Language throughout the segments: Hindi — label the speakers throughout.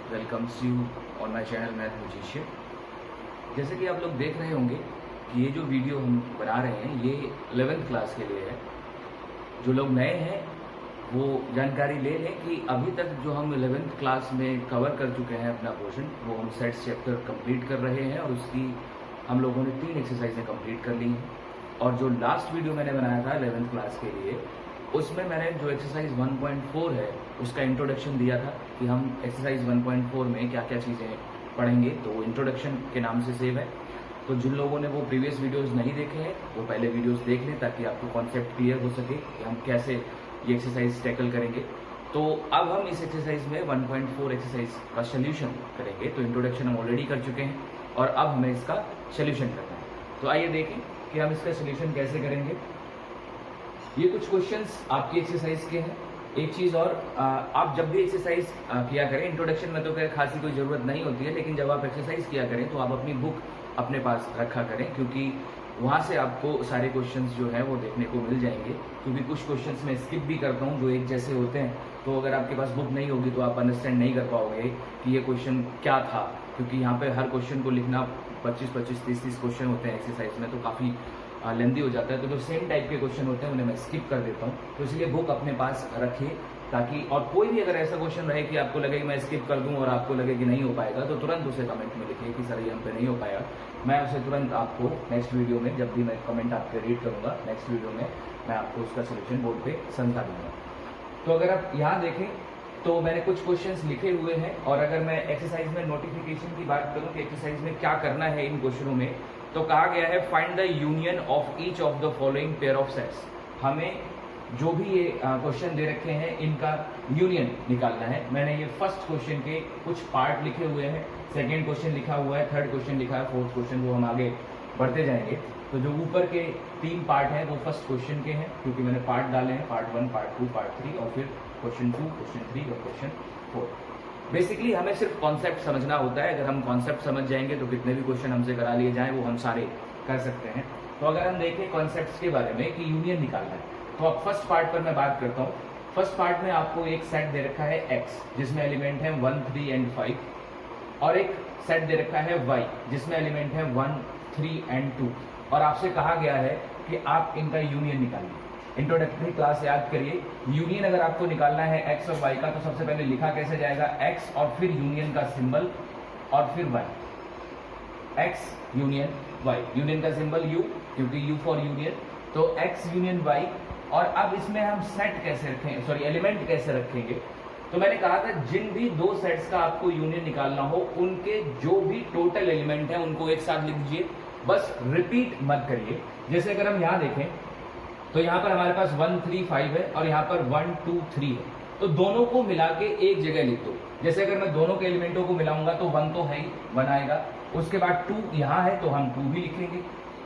Speaker 1: Welcomes you on my channel math musician. जैसे कि आप लोग देख रहे होंगे कि ये जो वीडियो हम बना रहे हैं ये 11th क्लास के लिए है। जो लोग नए हैं वो जानकारी ले लें कि अभी तक जो हम 11th क्लास में कवर कर चुके हैं अपना पोर्शन, वो हम सेट्स चैप्टर कंप्लीट कर रहे हैं और उसकी हम लोगों ने 3 एक्सरसाइजें कंप्लीट कर ली हैं। और जो लास्ट वीडियो मैंने बनाया था 11th क्लास के लिए, उसमें मैंने जो एक्सरसाइज 1.4 है उसका इंट्रोडक्शन दिया था कि हम एक्सरसाइज 1.4 में क्या क्या चीज़ें पढ़ेंगे। तो वो इंट्रोडक्शन के नाम से सेव है। तो जिन लोगों ने वो प्रीवियस वीडियोस नहीं देखे हैं वो पहले वीडियोस देख लें ताकि आपको कॉन्सेप्ट क्लियर हो सके कि हम कैसे ये एक्सरसाइज टैकल करेंगे। तो अब हम इस एक्सरसाइज में 1.4 एक्सरसाइज का सोल्यूशन करेंगे। तो इंट्रोडक्शन हम ऑलरेडी कर चुके हैं और अब हमें इसका सोल्यूशन करना है। तो आइए देखें कि हम इसका सोल्यूशन कैसे करेंगे। ये कुछ क्वेश्चंस आपकी एक्सरसाइज के हैं। एक चीज़ और, आप जब भी एक्सरसाइज किया करें, इंट्रोडक्शन में तो क्या खासी कोई ज़रूरत नहीं होती है, लेकिन जब आप एक्सरसाइज किया करें तो आप अपनी बुक अपने पास रखा करें, क्योंकि वहाँ से आपको सारे क्वेश्चंस जो है वो देखने को मिल जाएंगे। क्योंकि कुछ क्वेश्चंस मैं स्किप भी करता हूँ जो एक जैसे होते हैं, तो अगर आपके पास बुक नहीं होगी तो आप अंडरस्टैंड नहीं कर पाओगे कि ये क्वेश्चन क्या था। क्योंकि यहाँ पे हर क्वेश्चन को लिखना 25-25, 30-30 क्वेश्चन होते हैं एक्सरसाइज में, तो काफ़ी लेंदी हो जाता है। तो जो सेम टाइप के क्वेश्चन होते हैं उन्हें मैं स्किप कर देता हूँ। तो इसलिए बुक अपने पास रखिए ताकि, और कोई भी अगर ऐसा क्वेश्चन रहे कि आपको लगे कि मैं स्किप कर दूं और आपको लगे कि नहीं हो पाएगा, तो तुरंत उसे कमेंट में लिखिए कि सर ये हम पे नहीं हो पाएगा। मैं उसे तुरंत आपको नेक्स्ट वीडियो में, जब भी मैं कमेंट आपके रीड करूंगा नेक्स्ट वीडियो में, मैं आपको उसका सोल्यूशन बोर्ड पे समझा दूंगा। तो अगर आप यहाँ देखें तो मैंने कुछ क्वेश्चंस लिखे हुए हैं, और अगर मैं एक्सरसाइज में नोटिफिकेशन की बात करूँ कि एक्सरसाइज में क्या करना है इन क्वेश्चनों में, तो कहा गया है find the union of each of the following pair of sets. हमें जो भी ये क्वेश्चन दे रखे हैं इनका यूनियन निकालना है। मैंने ये फर्स्ट क्वेश्चन के कुछ पार्ट लिखे हुए हैं, सेकेंड क्वेश्चन लिखा हुआ है, थर्ड क्वेश्चन लिखा है, फोर्थ क्वेश्चन, वो हम आगे बढ़ते जाएंगे। तो जो ऊपर के 3 पार्ट हैं वो फर्स्ट क्वेश्चन के हैं, क्योंकि मैंने पार्ट डाले हैं, पार्ट 1, पार्ट 2, पार्ट 3, और फिर क्वेश्चन 2, क्वेश्चन 3 और क्वेश्चन 4। बेसिकली हमें सिर्फ कॉन्सेप्ट समझना होता है। अगर हम कॉन्सेप्ट समझ जाएंगे तो कितने भी क्वेश्चन हमसे करा लिए जाएं वो हम सारे कर सकते हैं। तो अगर हम देखें कॉन्सेप्ट्स के बारे में कि यूनियन निकालना है, तो अब फर्स्ट पार्ट पर मैं बात करता हूँ। फर्स्ट पार्ट में आपको एक सेट दे रखा है x, जिसमें एलिमेंट है 1, 3 एंड 5, और एक सेट दे रखा है y, जिसमें एलिमेंट है 1, 3 एंड 2, और आपसे कहा गया है कि आप इनका यूनियन निकालिए। इंट्रोडक्टरी क्लास याद करिए। यूनियन अगर आपको निकालना है x और y का, तो सबसे पहले लिखा कैसे जाएगा, x और फिर यूनियन का सिंबल और फिर y, x union y, union का सिंबल u, क्योंकि u फॉर यूनियन, तो x यूनियन y। और अब इसमें हम सेट कैसे रखेंगे, सॉरी एलिमेंट कैसे रखेंगे। तो मैंने कहा था जिन भी 2 सेट्स का आपको यूनियन निकालना हो, उनके जो भी टोटल एलिमेंट है उनको एक साथ लिख दीजिए, बस रिपीट मत करिए। जैसे अगर हम यहाँ देखें तो यहाँ पर हमारे पास 1, 3, 5 है और यहाँ पर 1, 2, 3 है, तो दोनों को मिला के एक जगह लिख दो। जैसे अगर मैं दोनों के एलिमेंटों को मिलाऊंगा तो 1 तो है ही, 1 आएगा, उसके बाद 2 यहाँ है तो हम 2 भी लिखेंगे,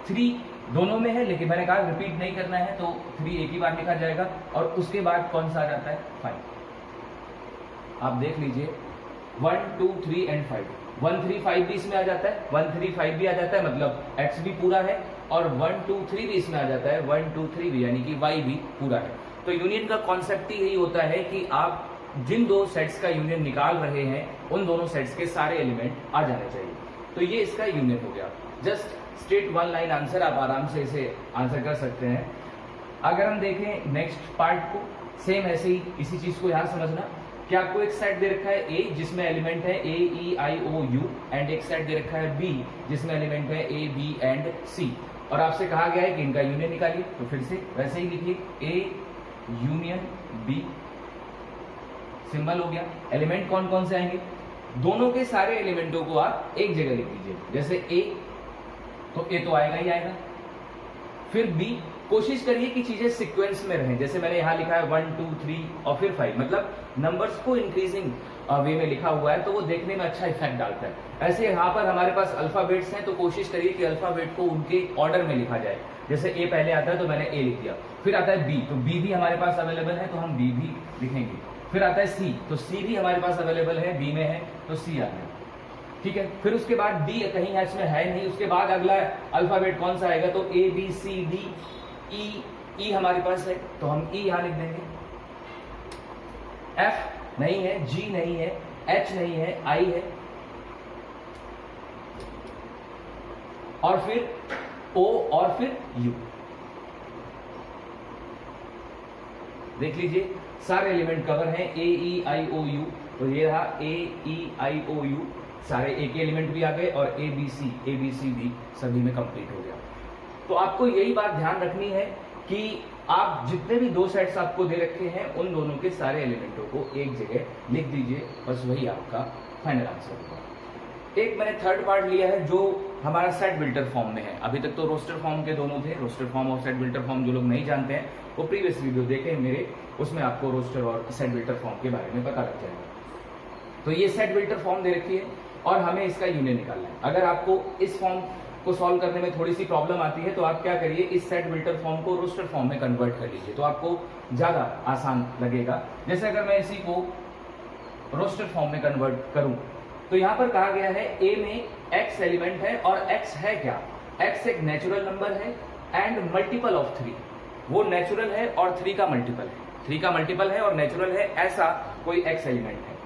Speaker 1: 3 दोनों में है लेकिन मैंने कहा रिपीट नहीं करना है तो 3 एक ही बार लिखा जाएगा, और उसके बाद कौन सा आ जाता है, 5। आप देख लीजिए 1, 2, 3 एंड 5, 1, 3, 5 भी इसमें आ जाता है, 1, 3, 5 भी आ जाता है, मतलब x भी पूरा है, और 1, 2, 3 भी इसमें आ जाता है, 1, 2, 3 भी, यानी कि y भी पूरा है। तो यूनियन का कॉन्सेप्ट ही यही होता है कि आप जिन 2 सेट्स का यूनियन निकाल रहे हैं उन दोनों सेट्स के सारे एलिमेंट आ जाने चाहिए। तो ये इसका यूनियन हो गया। जस्ट स्ट्रेट 1 लाइन आंसर, आप आराम से इसे आंसर कर सकते हैं। अगर हम देखें नेक्स्ट पार्ट को, सेम ऐसे ही इसी चीज को यहां समझना कि आपको एक सेट दे रखा है A, जिसमें एलिमेंट है A, E, I, O, U, and एक सेट दे रखा है B, जिसमें एलिमेंट है A, B एंड C, और आपसे कहा गया है कि इनका यूनियन निकालिए। तो फिर से वैसे ही लिखिए A यूनियन B, सिंबल हो गया। एलिमेंट कौन कौन से आएंगे, दोनों के सारे एलिमेंटों को आप एक जगह लिख दीजिए। जैसे A, तो A तो आएगा ही आएगा, फिर B, कोशिश करिए कि चीजें सीक्वेंस में रहें। जैसे मैंने यहाँ लिखा है 1, 2, 3 और फिर 5, मतलब नंबर्स को इंक्रीजिंग वे में लिखा हुआ है तो वो देखने में अच्छा इफेक्ट डालता है। ऐसे यहाँ पर हमारे पास अल्फाबेट्स हैं तो कोशिश करिए कि अल्फाबेट को उनके ऑर्डर में लिखा जाए। जैसे A पहले आता है तो मैंने A लिख दिया, फिर आता है B, तो B भी हमारे पास अवेलेबल है तो हम B भी लिखेंगे, फिर आता है C, तो C भी हमारे पास अवेलेबल है, B में है तो C आ गया, ठीक है। फिर उसके बाद D कहीं है इसमें है नहीं, उसके बाद अगला अल्फाबेट कौन सा आएगा, तो A, B, C, D, E हमारे पास है तो हम E यहां लिख देंगे, F नहीं है, G नहीं है, H नहीं है, I है, और फिर O और फिर U। देख लीजिए सारे एलिमेंट कवर हैं, A E I O U। तो ये रहा A E I O U, सारे A के एलिमेंट भी आ गए और A B C भी सभी में कंप्लीट हो गया। तो आपको यही बात ध्यान रखनी है कि आप जितने भी दो सेट्स आपको दे रखे हैं उन दोनों के सारे एलिमेंटों को एक जगह लिख दीजिए, बस वही आपका फाइनल आंसर होगा। एक मैंने थर्ड पार्ट लिया है जो हमारा सेट बिल्टर फॉर्म में है। अभी तक तो रोस्टर फॉर्म के दोनों थे, रोस्टर फॉर्म और सेट बिल्टर फॉर्म। जो लोग नहीं जानते हैं वो प्रीवियस वीडियो देखें मेरे, उसमें आपको रोस्टर और सेट बिल्टर फॉर्म के बारे में पता लग जाएगा। तो ये सेट बिल्टर फॉर्म दे रखी है और हमें इसका यूनियन निकालना है। अगर आपको इस फॉर्म को सॉल्व करने में थोड़ी सी प्रॉब्लम आती है तो आप क्या करिए, इस सेट बिल्टर फॉर्म को रोस्टर फॉर्म में कन्वर्ट कर लीजिए, तो आपको ज्यादा आसान लगेगा। जैसे अगर मैं इसी को रोस्टर फॉर्म में कन्वर्ट करूं तो यहां पर कहा गया है A में X एलिमेंट है और X है क्या, X एक नेचुरल नंबर है एंड मल्टीपल ऑफ 3। वो नेचुरल है और 3 का मल्टीपल है, 3 का मल्टीपल है और नेचुरल है, ऐसा कोई X एलिमेंट है।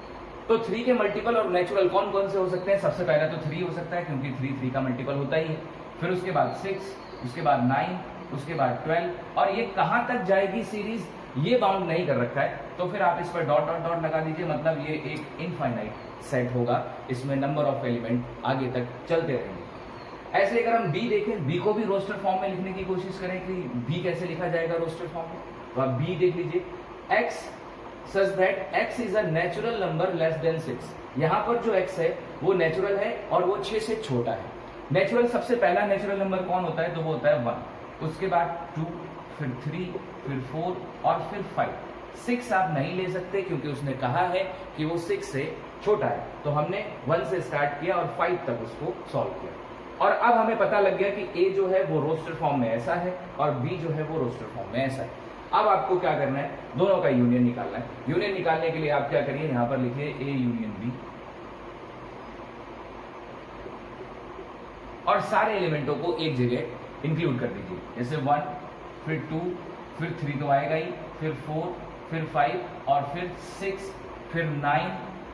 Speaker 1: तो 3 के मल्टीपल और नेचुरल कौन कौन से हो सकते हैं? सबसे पहले तो 3 हो सकता है क्योंकि 3 का मल्टीपल होता ही है। फिर उसके बाद 6, उसके बाद 9, उसके बाद 12, और ये कहां तक जाएगी सीरीज ये बाउंड नहीं कर रखा है, तो फिर आप इस पर डॉट डॉट डॉट लगा दीजिए, मतलब ये एक इनफाइनाइट सेट होगा, इसमें नंबर ऑफ एलिमेंट आगे तक चलते रहेंगे। ऐसे अगर हम B देखें, B को भी रोस्टर फॉर्म में लिखने की कोशिश करें कि B कैसे लिखा जाएगा रोस्टर फॉर्म में, तो आप B देख लीजिए, X such that X is a natural number less than 6। यहाँ पर जो X है वो नेचुरल है और वो 6 से छोटा है। नेचुरल सबसे पहला नेचुरल नंबर कौन होता है? तो वो होता है 1, उसके बाद 2, फिर 3, फिर 4 और फिर 5। 6 आप नहीं ले सकते क्योंकि उसने कहा है कि वो 6 से छोटा है, तो हमने 1 से स्टार्ट किया और 5 तक उसको सॉल्व किया। और अब हमें पता लग गया कि A जो है वो रोस्टर फॉर्म में ऐसा है और B जो है वो रोस्टर फॉर्म में ऐसा है। अब आपको क्या करना है, दोनों का यूनियन निकालना है। यूनियन निकालने के लिए आप क्या करिए, यहां पर लिखिए A यूनियन B और सारे एलिमेंटों को एक जगह इंक्लूड कर दीजिए। जैसे 1, फिर 2, फिर 3 तो आएगा ही, फिर 4, फिर 5 और फिर 6, फिर 9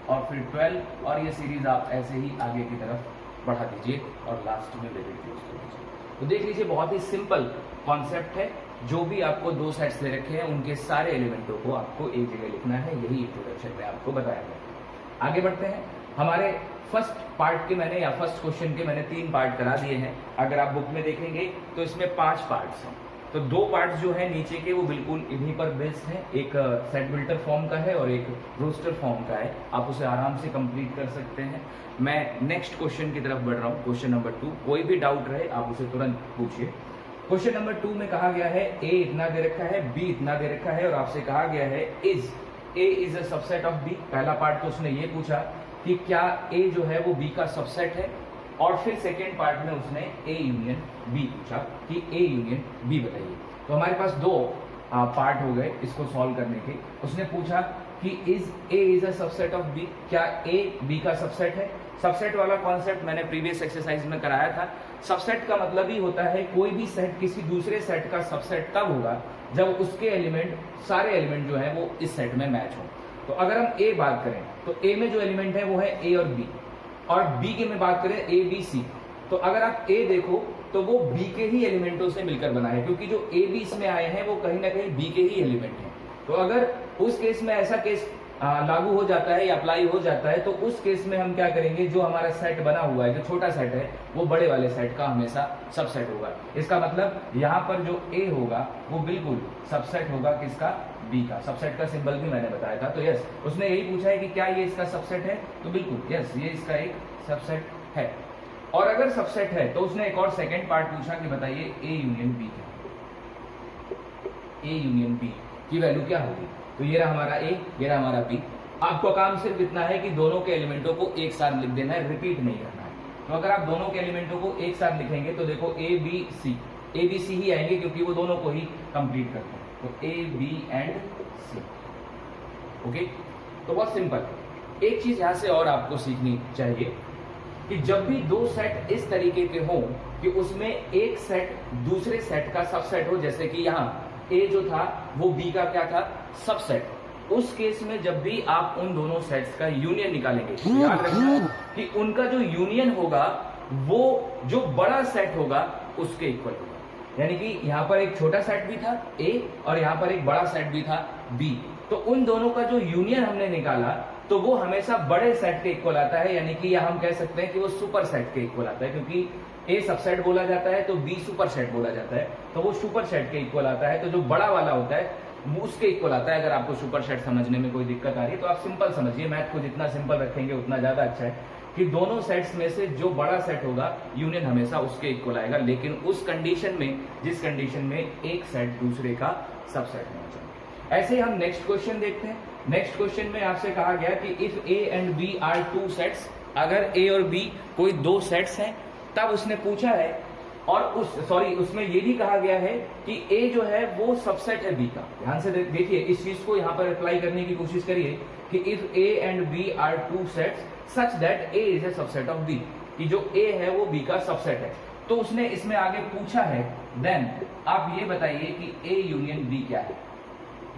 Speaker 1: और फिर 12, और ये सीरीज आप ऐसे ही आगे की तरफ बढ़ा दीजिए और लास्ट में ब्रैकेट क्लोज कर दीजिए। तो देख लीजिए बहुत ही सिंपल कॉन्सेप्ट है। जो भी आपको दो सेट्स दे रखे हैं उनके सारे एलिमेंटों को आपको एक जगह लिखना है, यही इंट्रोडक्शन में आपको बताया गया। आगे बढ़ते हैं। हमारे फर्स्ट पार्ट के मैंने या फर्स्ट क्वेश्चन के मैंने 3 पार्ट करा दिए हैं। अगर आप बुक में देखेंगे तो इसमें 5 पार्ट्स हैं। तो 2 पार्ट्स जो है नीचे के वो बिल्कुल इन्हीं पर बेस्ड हैं, एक सेट बिल्टर फॉर्म का है और एक रोस्टर फॉर्म का है। आप उसे आराम से कंप्लीट कर सकते हैं। मैं नेक्स्ट क्वेश्चन की तरफ बढ़ रहा हूँ, क्वेश्चन नंबर 2। कोई भी डाउट रहे आप उसे तुरंत पूछिए। क्वेश्चन नंबर 2 में कहा गया है A इतना दे रखा है, B इतना दे रखा है और आपसे कहा गया है is A is a subset of B। पहला पार्ट तो उसने ये पूछा कि क्या A जो है वो B का सबसेट है, और फिर सेकेंड पार्ट में उसने A यूनियन B पूछा कि A यूनियन B बताइए। तो हमारे पास 2 पार्ट हो गए इसको सॉल्व करने के। उसने पूछा कि is A is a subset of B, क्या A B का सबसेट है। सबसेट वाला कॉन्सेप्ट मैंने प्रीवियस एक्सरसाइज में कराया था। सबसेट का मतलब ही होता है कोई भी सेट किसी दूसरे सेट का सबसेट तब होगा जब उसके एलिमेंट सारे एलिमेंट जो है वो इस सेट में मैच हो। तो अगर हम A बात करें तो A में जो एलिमेंट है वो है A और B, और B के में बात करें A B C, तो अगर आप A देखो तो वो B के ही एलिमेंटों से मिलकर बना है, क्योंकि जो A B इसमें आए हैं वो कहीं ना कहीं B के ही एलिमेंट हैं। तो अगर उस केस में ऐसा केस लागू हो जाता है या अप्लाई हो जाता है तो उस केस में हम क्या करेंगे, जो हमारा सेट बना हुआ है, जो छोटा सेट है, वो बड़े वाले सेट का हमेशा सबसेट होगा। इसका मतलब यहाँ पर जो A होगा वो बिल्कुल सबसेट होगा किसका, B का। सबसेट का सिंबल भी मैंने बताया था। तो यस, उसने यही पूछा है कि क्या ये इसका सबसेट है, तो बिल्कुल यस, ये इसका एक सबसेट है। और अगर सबसेट है तो उसने एक और सेकेंड पार्ट पूछा कि बताइए A यूनियन B क्या, A यूनियन B की वैल्यू क्या होगी। तो ये रहा हमारा A, ये रहा हमारा B। आपको काम सिर्फ इतना है कि दोनों के एलिमेंटों को एक साथ लिख देना है, रिपीट नहीं करना है। तो अगर आप दोनों के एलिमेंटों को एक साथ लिखेंगे तो देखो A B C ही आएंगे क्योंकि वो दोनों को ही कंप्लीट करते हैं। तो A B and C। Okay, तो बहुत सिंपल है। एक चीज यहां से और आपको सीखनी चाहिए कि जब भी 2 सेट इस तरीके के हों कि उसमें एक सेट दूसरे सेट का सबसेट हो, जैसे कि यहाँ A जो था वो B का क्या था, सबसेट, उस केस में जब भी आप उन दोनों सेट्स का यूनियन निकालेंगे, तो याद रखना कि उनका जो यूनियन होगा वो जो बड़ा सेट होगा उसके इक्वल होगा। यानी कि यहां पर एक छोटा सेट भी था A और यहां पर एक बड़ा सेट भी था B, तो उन दोनों का जो यूनियन हमने निकाला तो वो हमेशा बड़े सेट के इक्वल आता है, यानी कि या हम कह सकते हैं कि वो सुपर सेट के इक्वल आता है, क्योंकि A सबसेट बोला जाता है तो B सुपर सेट बोला जाता है, तो वो सुपर सेट के इक्वल आता है। तो जो बड़ा वाला होता है वो उसके इक्वल आता है। अगर आपको सुपर सेट समझने में कोई दिक्कत आ रही है तो आप सिंपल समझिए, मैथ को जितना सिंपल रखेंगे उतना ज्यादा अच्छा है, कि दोनों सेट्स में से जो बड़ा सेट होगा यूनियन हमेशा उसके इक्वल आएगा, लेकिन उस कंडीशन में जिस कंडीशन में एक सेट दूसरे का सबसेट होना चाहिए। ऐसे ही हम नेक्स्ट क्वेश्चन देखते हैं। नेक्स्ट क्वेश्चन में आपसे कहा गया कि if A and B are two sets, अगर A और B कोई दो सेट्स हैं, तब उसने पूछा है और उसमें ये भी कहा गया है कि A जो है वो सबसेट है B का। ध्यान से देखिए, इस चीज को यहां पर अप्लाई करने की कोशिश करिए कि if A and B are two sets such that A is a subset of B, कि जो A है वो B का सबसेट है। तो उसने इसमें आगे पूछा है, देन आप ये बताइए कि A यूनियन B क्या है।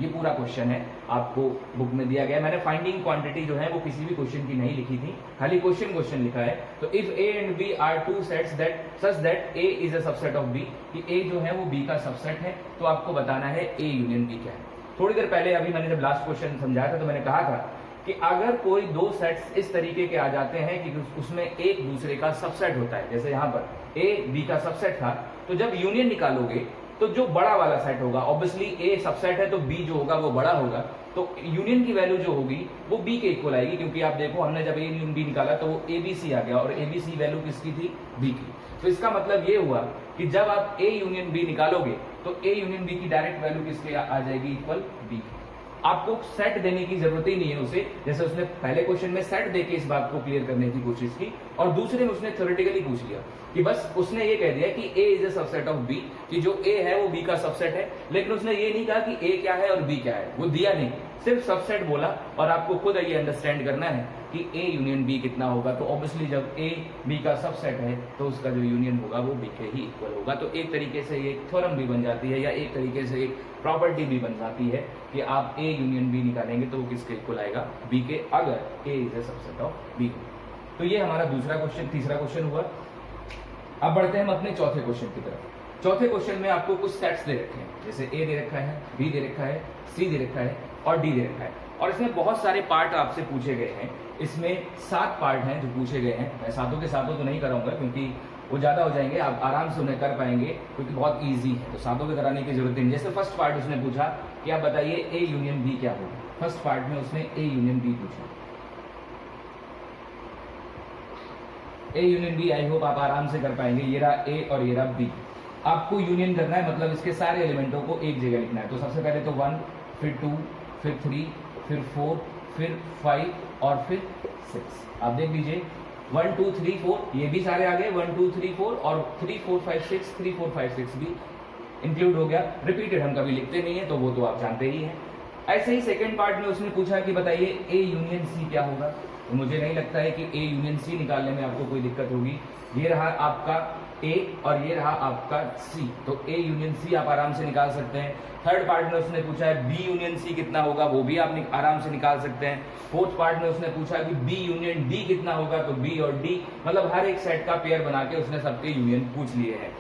Speaker 1: ये पूरा क्वेश्चन है, आपको बुक में दिया गया है। मैंने फाइंडिंग क्वांटिटी जो है वो किसी भी क्वेश्चन की नहीं लिखी थी, खाली क्वेश्चन लिखा है। तो if A and B are two sets that such that A is a subset of B, कि A जो है वो B का सबसेट है, तो आपको बताना है A यूनियन B क्या है। थोड़ी देर पहले अभी मैंने जब लास्ट क्वेश्चन समझाया था तो मैंने कहा था कि अगर कोई दो सेट्स इस तरीके के आ जाते हैं कि उसमें एक दूसरे का सबसेट होता है, जैसे यहाँ पर A B का सबसेट था, तो जब यूनियन निकालोगे तो जो बड़ा वाला सेट होगा, ऑब्वियसली A सबसेट है तो B जो होगा वो बड़ा होगा, तो यूनियन की वैल्यू जो होगी वो B के इक्वल आएगी, क्योंकि आप देखो हमने जब A यूनियन B निकाला तो वो ABC आ गया और ABC वैल्यू किसकी थी, B की। तो इसका मतलब ये हुआ कि जब आप A यूनियन B निकालोगे तो A यूनियन B की डायरेक्ट वैल्यू किसके आ जाएगी, इक्वल B की। आपको सेट देने की जरूरत ही नहीं है उसे, जैसे उसने पहले क्वेश्चन में सेट देके इस बात को क्लियर करने की कोशिश की, और दूसरे में उसने थ्योरेटिकली पूछ लिया कि बस उसने ये कह दिया कि A is a subset of B, कि जो A है वो B का सबसेट है, लेकिन उसने ये नहीं कहा कि A क्या है और B क्या है, वो दिया नहीं, सिर्फ सबसेट बोला। और आपको खुद ये अंडरस्टैंड करना है कि A यूनियन B कितना होगा, तो ऑब्वियसली जब A B का सबसेट है तो उसका जो यूनियन होगा वो B के ही इक्वल होगा। तो एक तरीके से ये थ्योरम भी बन जाती है, या एक तरीके से एक प्रॉपर्टी भी बन जाती है कि आप A यूनियन B निकालेंगे तो वो किसके इक्वल आएगा, B के, अगर A is a subset of B। तो ये हमारा तीसरा क्वेश्चन हुआ। अब बढ़ते हैं हम अपने चौथे क्वेश्चन की तरफ। चौथे क्वेश्चन में आपको कुछ सेट्स दे रखे हैं, जैसे A दे रखा है, B दे रखा है, C दे रखा है और D दे रखा है, और इसमें बहुत सारे पार्ट आपसे पूछे गए हैं। इसमें 7 पार्ट हैं जो पूछे गए हैं। मैं सातों के सातों तो नहीं कराऊंगा क्योंकि वो ज्यादा हो जाएंगे, आप आराम से उन्हें कर पाएंगे क्योंकि बहुत इजी है, तो सातों के कराने की जरूरत नहीं। जैसे फर्स्ट पार्ट उसने पूछा कि आप बताइए A यूनियन B क्या होगा। फर्स्ट पार्ट में उसने A यूनियन B पूछा। A union B I hope आप आराम से कर पाएंगे। ये रहा A और ये रहा B। आपको यूनियन करना है, मतलब इसके सारे एलिमेंटों को एक जगह लिखना है। तो सबसे पहले तो 1, फिर 2, फिर 3, फिर 4, फिर 5 और फिर 6। आप देख लीजिए 1 2 3 4, ये भी सारे आ गए, 1 2 3 4 और 3 4 5 6, 3 4 5 6 भी इंक्लूड हो गया। रिपीटेड हम कभी लिखते नहीं है तो वो तो आप जानते ही हैं। ऐसे ही सेकंड पार्ट में उसने पूछा कि बताइए A यूनियन C क्या होगा। तो मुझे नहीं लगता है कि A यूनियन C निकालने में आपको कोई दिक्कत होगी। ये रहा आपका A और ये रहा आपका C, तो A यूनियन C आप आराम से निकाल सकते हैं। थर्ड पार्ट में उसने पूछा है B यूनियन C कितना होगा, वो भी आप आराम से निकाल सकते हैं। फोर्थ पार्ट में उसने पूछा कि B यूनियन D कितना होगा, तो B और D मतलब हर एक सेट का पेयर बना के उसने सबके यूनियन पूछ लिए हैं।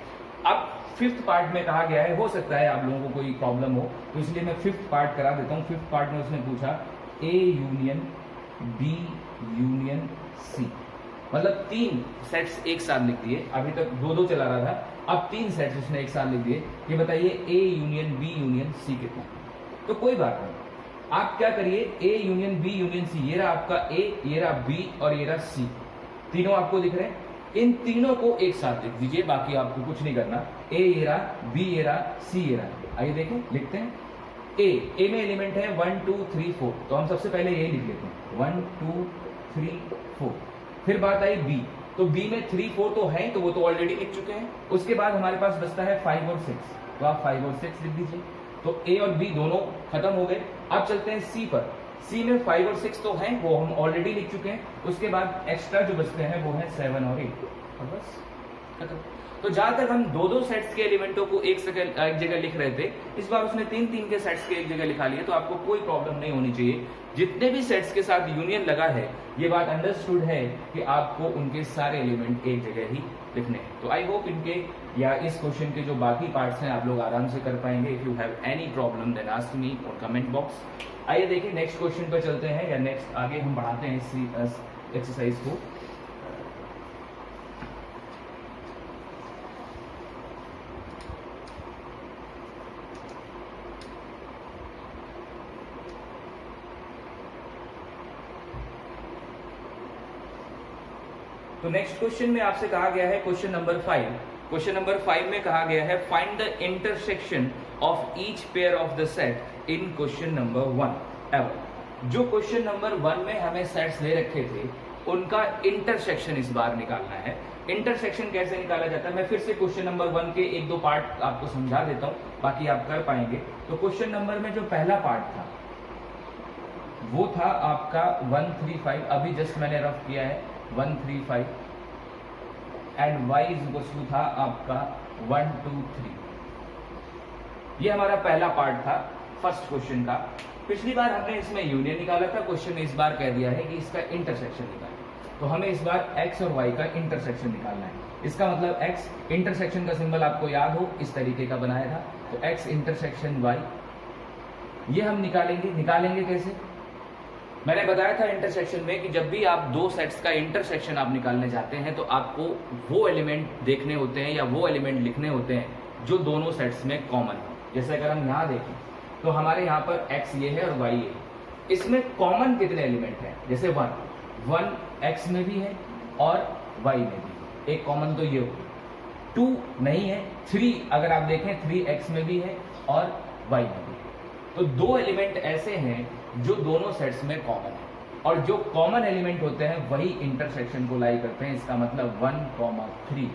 Speaker 1: अब फिफ्थ पार्ट में कहा गया है, हो सकता है आप लोगों को कोई प्रॉब्लम हो तो इसलिए मैं फिफ्थ पार्ट करा देता हूँ। फिफ्थ पार्ट में उसने पूछा A union B union C, मतलब 3 सेट्स एक साथ लिख दिए। अभी तक 2-2 चला रहा था, अब 3 सेट्स उसने एक साथ लिख दिए कि बताइए A union B union C कितना। तो कोई बात नहीं, आप क्या करिए A union B union C, ये रहा आपका A, ये रहा B और ये रहा C, तीनों आपको दिख रहे हैं। इन तीनों को एक साथ लिख दीजिए, बाकी आपको कुछ नहीं करना। A ये रहा, B ये रहा, C ये रहा। आइए देखें, लिखते हैं। A में एलिमेंट है 1 2 3 4, तो हम सबसे पहले ये लिख लेते हैं 1 2 3 4। फिर बात आई B, तो B में 3 4 तो है, तो वो तो ऑलरेडी लिख चुके हैं। उसके बाद हमारे पास बचता है 5 और 6, तो आप 5 और 6 लिख दीजिए। तो A और B दोनों खत्म हो गए। अब चलते हैं C पर। C में 5 और 6 तो हैं, वो हम ऑलरेडी लिख चुके हैं। उसके बाद एक्स्ट्रा जो बचते हैं वो है 7 और 8, और बस खत्म। तो जहां तक हम दो दो सेट्स के एलिमेंटों को एक जगह लिख रहे थे, इस बार उसने तीन तीन के सेट्स के एक जगह लिखा लिए, तो आपको कोई प्रॉब्लम नहीं होनी चाहिए। जितने भी सेट्स के साथ यूनियन लगा है, ये बात अंडरस्टूड है कि आपको उनके सारे एलिमेंट एक जगह ही लिखने हैं। तो आई होप इनके या इस क्वेश्चन के जो बाकी पार्ट्स हैं आप लोग आराम से कर पाएंगे। If you have any problem then ask me on comment box. आइए देखिए नेक्स्ट क्वेश्चन पर चलते हैं, या नेक्स्ट आगे हम बढ़ाते हैं इस एक्सरसाइज को। तो नेक्स्ट क्वेश्चन में आपसे कहा गया है क्वेश्चन नंबर 5। क्वेश्चन नंबर 5 में कहा गया है find the intersection of each pair of the set in question number 1 ever. जो क्वेश्चन नंबर 1 में हमें सेट्स दे रखे थे उनका इंटरसेक्शन इस बार निकालना है। इंटरसेक्शन कैसे निकाला जाता है, मैं फिर से क्वेश्चन नंबर 1 के एक दो पार्ट आपको समझा देता हूं, बाकी आप कर पाएंगे। तो क्वेश्चन नंबर में जो पहला पार्ट था वो था आपका 135, अभी जस्ट मैंने रफ किया है 135, and y is equal to था आपका 1 2 3। ये हमारा पहला पार्ट था फर्स्ट क्वेश्चन का। पिछली बार हमने इसमें यूनियन निकाला था, क्वेश्चन ने इस बार कह दिया है कि इसका इंटरसेक्शन निकालना। तो हमें इस बार x और y का इंटरसेक्शन निकालना है। इसका मतलब x इंटरसेक्शन का सिंबल आपको याद हो, इस तरीके का बनाया था, तो x इंटरसेक्शन y ये हम निकालेंगे कैसे? मैंने बताया था इंटरसेक्शन में कि जब भी आप दो सेट्स का इंटरसेक्शन आप निकालने जाते हैं तो आपको वो एलिमेंट देखने होते हैं या वो एलिमेंट लिखने होते हैं जो दोनों सेट्स में कॉमन हो। जैसे अगर हम यहाँ देखें तो हमारे यहाँ पर x ये है और y ये है, इसमें कॉमन कितने एलिमेंट हैं? जैसे 1 x में भी है और y में भी, एक कॉमन तो ये हो। 2 नहीं है, 3 अगर आप देखें 3 x में भी है और y में भी। तो दो एलिमेंट ऐसे हैं जो दोनों सेट्स में कॉमन है, और जो कॉमन एलिमेंट होते हैं वही इंटरसेक्शन को लाई करते हैं। इसका मतलब 1, 3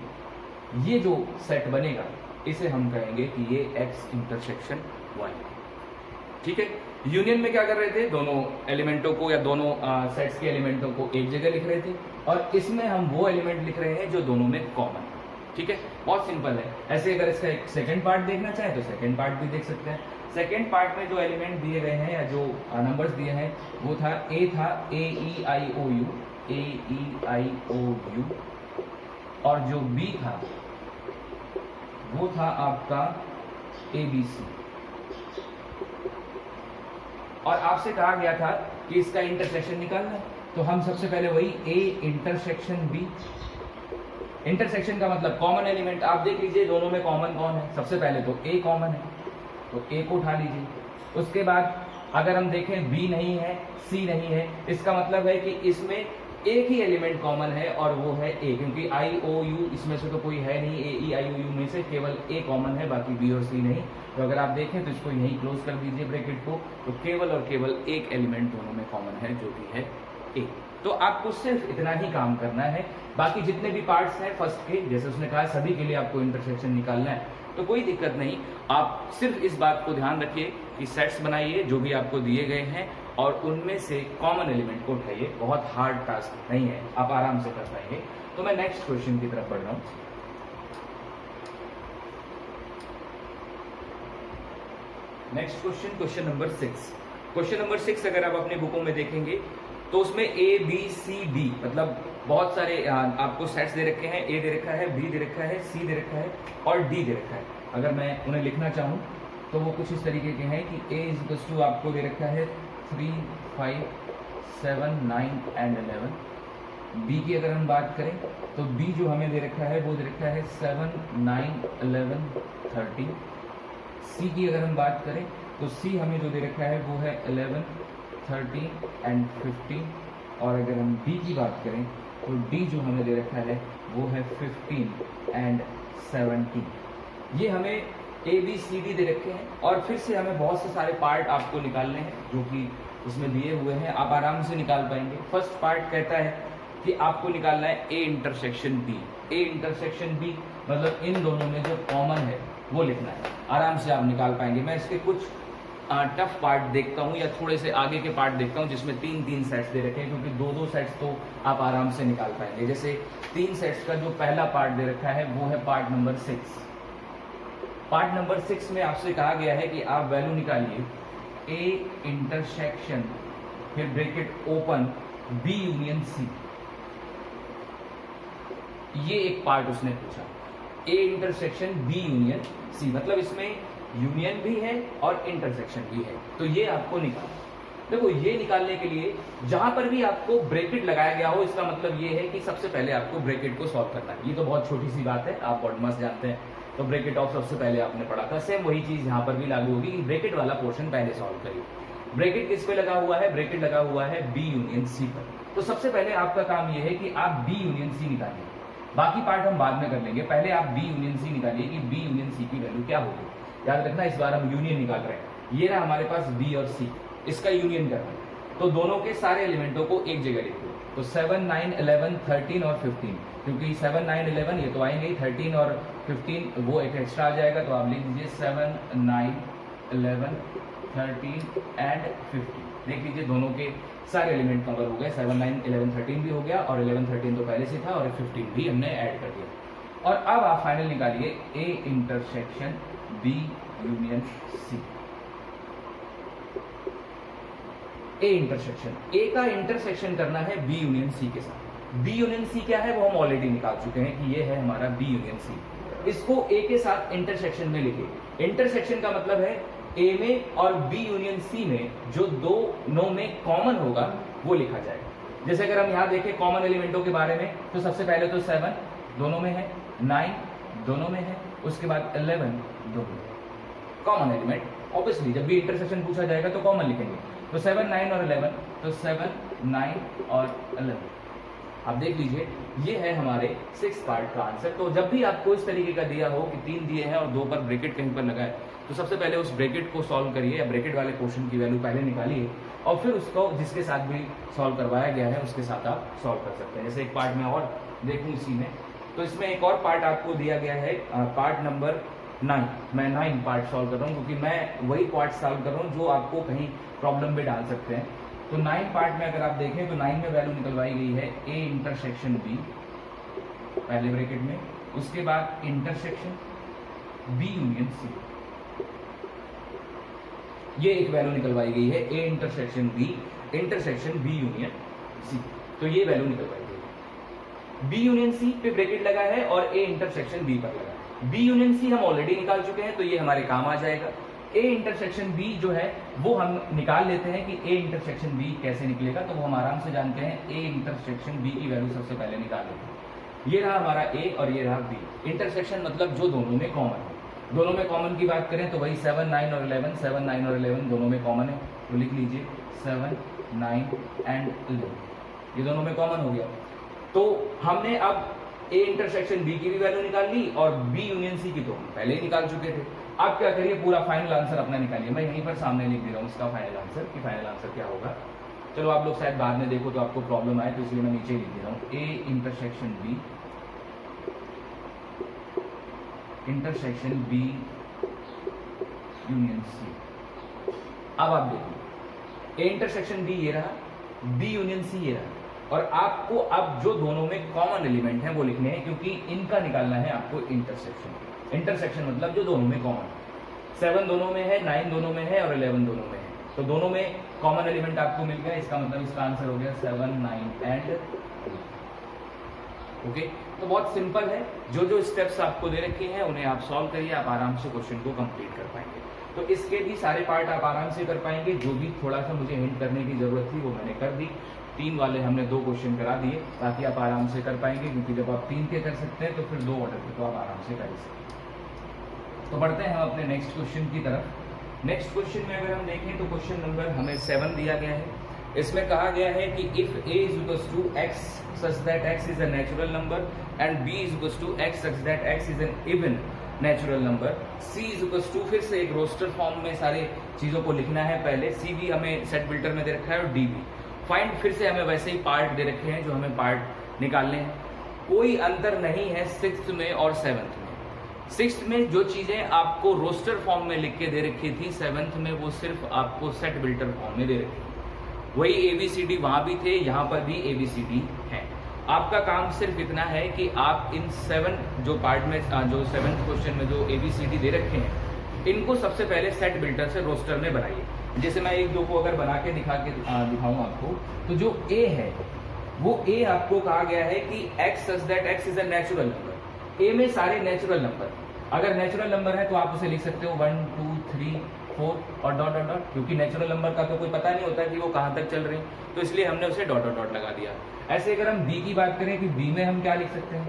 Speaker 1: ये जो सेट बनेगा इसे हम कहेंगे कि ये x इंटरसेक्शन y। ठीक है, यूनियन में क्या कर रहे थे, दोनों एलिमेंटों को या दोनों सेट्स के एलिमेंटों को एक जगह लिख रहे थे, और इसमें हम वो एलिमेंट लिख रहे हैं जो दोनों में कॉमन है। ठीक है, बहुत सिंपल है। ऐसे अगर इसका एक सेकेंड पार्ट देखना चाहे तो सेकेंड पार्ट भी देख सकते हैं। सेकेंड पार्ट में जो एलिमेंट दिए गए हैं या जो नंबर्स दिए हैं वो था A E I O U, और जो B था वो था आपका ABC। और आपसे कहा गया था कि इसका इंटरसेक्शन निकालना है, तो हम सबसे पहले वही A इंटरसेक्शन B। इंटरसेक्शन का मतलब कॉमन एलिमेंट। आप देख लीजिए दोनों में कॉमन कौन है, सबसे पहले तो A कॉमन है, तो A को उठा लीजिए। उसके बाद अगर हम देखें B नहीं है, C नहीं है, इसका मतलब है कि इसमें एक ही एलिमेंट कॉमन है और वो है A, क्योंकि I O U इसमें से तो कोई है नहीं, A E I O U में से केवल A कॉमन है, बाकी B और C नहीं। तो अगर आप देखें तो इसको यहीं क्लोज कर दीजिए ब्रैकेट को, तो केवल और केवल एक एलिमेंट दोनों में कॉमन है जो कि है A। तो आपको सिर्फ इतना ही काम करना है। बाकी जितने भी पार्ट्स हैं फर्स्ट के, जैसे उसने कहा सभी के लिए आपको इंटरसेक्शन निकालना है, तो कोई दिक्कत नहीं। आप सिर्फ इस बात को ध्यान रखिए कि सेट्स बनाइए जो भी आपको दिए गए हैं और उनमें से कॉमन एलिमेंट को उठाइए। बहुत हार्ड टास्क नहीं है, आप आराम से कर पाएंगे। तो मैं नेक्स्ट क्वेश्चन की तरफ बढ़ रहा हूं। Next question, question number 6। Question number 6 अगर आप अपनी बुकों में देखेंगे तो उसमें A B C D मतलब बहुत सारे आपको सेट्स दे रखे हैं। A दे रखा है, B दे रखा है, C दे रखा है और D दे रखा है। अगर मैं उन्हें लिखना चाहूँ तो वो कुछ इस तरीके के हैं कि A इज इक्वल टू आपको दे रखा है 3, 5, 7, 9 एंड 11। B की अगर हम बात करें तो B जो हमें दे रखा है वो दे रखा है 7, 9, 11, 13। C की अगर हम बात करें तो C हमें जो दे रखा है वो है 11, 13 एंड 15। और अगर हम D की बात करें तो D जो हमें दे रखा है वो है 15 एंड 17। ये हमें A B C D दे रखे हैं, और फिर से हमें बहुत से सारे पार्ट आपको निकालने हैं जो कि इसमें दिए हुए हैं, आप आराम से निकाल पाएंगे। फर्स्ट पार्ट कहता है कि आपको निकालना है A intersection B। A intersection B मतलब इन दोनों में जो कॉमन है वो लिखना है। आराम से आप निकाल पाएंगे। मैं इसके कुछ टफ पार्ट देखता हूँ या थोड़े से आगे के पार्ट देखता हूँ जिसमें 3-3 सेट्स दे रखे हैं, क्योंकि 2-2 सेट्स तो आप आराम से निकाल पाएंगे। जैसे 3 सेट्स का जो पहला पार्ट दे रखा है वो है पार्ट नंबर 6। पार्ट नंबर 6 में आपसे कहा गया है कि आप वैल्यू निकालिए ए इंटरसेक्शन, फिर bracket open, B union C. ये एक पार्ट उसने पूछा, A intersection B union C, मतलब इसमें यूनियन भी है और इंटरसेक्शन भी है। तो ये आपको निकालना। देखो, ये निकालने के लिए जहां पर भी आपको ब्रैकेट लगाया गया हो, इसका मतलब ये है कि सबसे पहले आपको ब्रैकेट को सॉल्व करना है। ये तो बहुत छोटी सी बात है, आप बॉडमास जानते हैं, तो ब्रैकेट ऑफ सबसे पहले आपने पढ़ा था। सेम वही चीज यहाँ पर भी लागू होगी कि ब्रैकेट वाला पोर्शन पहले सॉल्व करिए। ब्रैकेट किस पे लगा हुआ है? ब्रैकेट लगा हुआ है बी यूनियन सी पर। तो सबसे पहले आपका काम ये है कि आप बी यूनियन सी निकालिए, बाकी पार्ट हम बाद में कर लेंगे। पहले आप बी यूनियन सी निकालिए कि बी यूनियन सी की वैल्यू क्या होगी। याद रखना, इस बार हम यूनियन निकाल रहे हैं। ये रहा हमारे पास बी और सी, इसका यूनियन करना है। तो दोनों के सारे एलिमेंटों को एक जगह लिख दो। तो 7, 9, 11, 13 और 15, क्योंकि 7, 9, 11 ये तो आएंगे ही, 13 और 15 वो एक एक्स्ट्रा आ जाएगा। तो आप लिख दीजिए 7, 9, 11, 13 एंड 15। देख लीजिए दोनों के सारे एलिमेंट कवर हो गए। 7, 9, 11, 13 भी हो गया, और 11, 13 तो पहले से था, और 15 भी हमने ऐड कर दिया। और अब आप फाइनल निकालिए A intersection B union C. A intersection, A का इंटरसेक्शन करना है बी यूनियन सी के साथ। बी यूनियन सी क्या है वो हम ऑलरेडी निकाल चुके हैं कि ये है हमारा बी यूनियन सी। इसको ए के साथ इंटरसेक्शन में लिखिए। इंटरसेक्शन का मतलब है ए में और बी यूनियन सी में जो दोनों में कॉमन होगा वो लिखा जाएगा। जैसे अगर हम यहाँ देखें कॉमन एलिमेंटों के बारे में, तो सबसे पहले तो 7 दोनों में है, 9 दोनों में है, उसके बाद 11 दोनों में। कॉमन एलिमेंट ऑब्वियसली जब भी इंटरसेक्शन पूछा जाएगा तो कॉमन लिखेंगे। तो 7, 9 और 11, तो 7, 9 और 11। आप देख लीजिए ये है हमारे 6 पार्ट का आंसर। तो जब भी आपको इस तरीके का दिया हो कि 3 दिए हैं और 2 पर ब्रैकेट कहीं पर लगा है, तो सबसे पहले उस ब्रैकेट को सॉल्व करिए, या ब्रैकेट वाले क्वेश्चन की वैल्यू पहले निकालिए, और फिर उसको जिसके साथ भी सॉल्व करवाया गया है उसके साथ आप सॉल्व कर सकते हैं। जैसे एक पार्ट में और देखूं इसी में, तो इसमें एक और पार्ट आपको दिया गया है, पार्ट नंबर 9। मैं 9 पार्ट सॉल्व कर रहा हूँ, क्योंकि मैं वही पार्ट सॉल्व कर रहा हूँ जो आपको कहीं प्रॉब्लम में डाल सकते हैं। तो 9 पार्ट में अगर आप देखें तो 9 में वैल्यू निकलवाई गई है ए इंटरसेक्शन बी पहले ब्रैकेट में, उसके बाद इंटरसेक्शन बी यूनियन सी, ये एक वैल्यू निकलवाई गई है A intersection B union C. तो ये वैल्यू निकलवाई गई है। बी यूनियन सी पे ब्रैकेट लगा है और ए इंटरसेक्शन बी पर लगा है। बी यूनियन सी हम ऑलरेडी निकाल चुके हैं, तो ये हमारे काम आ जाएगा। ए इंटरसेक्शन बी जो है वो हम निकाल लेते हैं कि ए इंटरसेक्शन बी कैसे निकलेगा, तो वो हम आराम से जानते हैं। ए इंटरसेक्शन बी की वैल्यू सबसे पहले निकाल लेते हैं। ये रहा हमारा ए और ये रहा बी। इंटरसेक्शन मतलब जो दोनों में कॉमन है। दोनों में कॉमन की बात करें तो वही 7, 9 और 11, 7, 9 और 11 दोनों में कॉमन है, तो लिख लीजिए 7, 9 एंड 11, ये दोनों में कॉमन हो गया। तो हमने अब ए इंटरसेक्शन बी की भी वैल्यू निकाल ली और बी यूनियन सी की तो हम पहले ही निकाल चुके थे। अब क्या करिए, पूरा फाइनल आंसर अपना निकालिए। मैं यहीं पर सामने लिख दे रहा हूँ इसका फाइनल आंसर कि फाइनल आंसर क्या होगा। चलो आप लोग शायद बाद में देखो तो आपको प्रॉब्लम आए, तो इसलिए मैं नीचे लिख दे रहा हूँ A intersection B union C. अब आप देखिए ए इंटरसेक्शन बी ये रहा, बी यूनियन सी ये रहा, और आपको अब जो दोनों में कॉमन एलिमेंट है वो लिखने हैं, क्योंकि इनका निकालना है आपको इंटरसेक्शन। इंटरसेक्शन मतलब जो दोनों में कॉमन है। 7 दोनों में है, 9 दोनों में है और 11 दोनों में है, तो दोनों में कॉमन एलिमेंट आपको मिल गया। इसका मतलब इसका आंसर हो गया 7, 9 एंड ओके। तो बहुत सिंपल है, जो जो स्टेप्स आपको दे रखे हैं उन्हें आप सॉल्व करिए, आप आराम से क्वेश्चन को कंप्लीट कर पाएंगे। तो इसके भी सारे पार्ट आप आराम से कर पाएंगे। जो भी थोड़ा सा मुझे हिंट करने की जरूरत थी वो मैंने कर दी। 3 वाले हमने 2 क्वेश्चन करा दिए, ताकि आप आराम से कर पाएंगे, क्योंकि जब आप 3 के कर सकते हैं तो फिर 2 ऑर्डर के तो आप आराम से कर सकते हैं। तो बढ़ते हैं हम अपने नेक्स्ट क्वेश्चन की तरफ। नेक्स्ट क्वेश्चन में अगर हम देखें तो क्वेश्चन नंबर हमें 7 दिया गया है। इसमें कहा गया है कि if a is equals to x such that x is a natural number and b is equals to x such that x is an even natural number, c is equals to, फिर से एक रोस्टर फॉर्म में सारे चीजों को लिखना है। पहले c भी हमें सेट बिल्डर में दे रखा है और d भी। फाइंड, फिर से हमें वैसे ही पार्ट दे रखे हैं जो हमें पार्ट निकालने हैं। कोई अंतर नहीं है 6th में और 7th में। सिक्स्थ में जो चीजें आपको रोस्टर फॉर्म में लिख के दे रखी थी, सेवन्थ में वो सिर्फ आपको सेट बिल्टर फॉर्म में दे रखी थी। वही ABCD वहां भी थे, यहाँ पर भी ABCD है। आपका काम सिर्फ इतना है कि आप इन 7 जो पार्ट में जो 7th क्वेश्चन में जो ABCD दे रखे हैं, इनको सबसे पहले सेट बिल्टर से रोस्टर में बनाइए। जैसे मैं एक दो को अगर बना के दिखाऊं आपको, तो जो A है वो A आपको कहा गया है कि x such that x is a natural number। A में सारे नेचुरल नंबर, अगर नेचुरल नंबर है तो आप उसे लिख सकते हो 1 2 3 4 और डॉट डॉट डॉट, क्योंकि नेचुरल नंबर का तो कोई पता नहीं होता कि वो कहाँ तक चल रहे हैं, तो इसलिए हमने उसे डॉट डॉट डॉट लगा दिया। ऐसे अगर हम B की बात करें कि B में हम क्या लिख सकते हैं,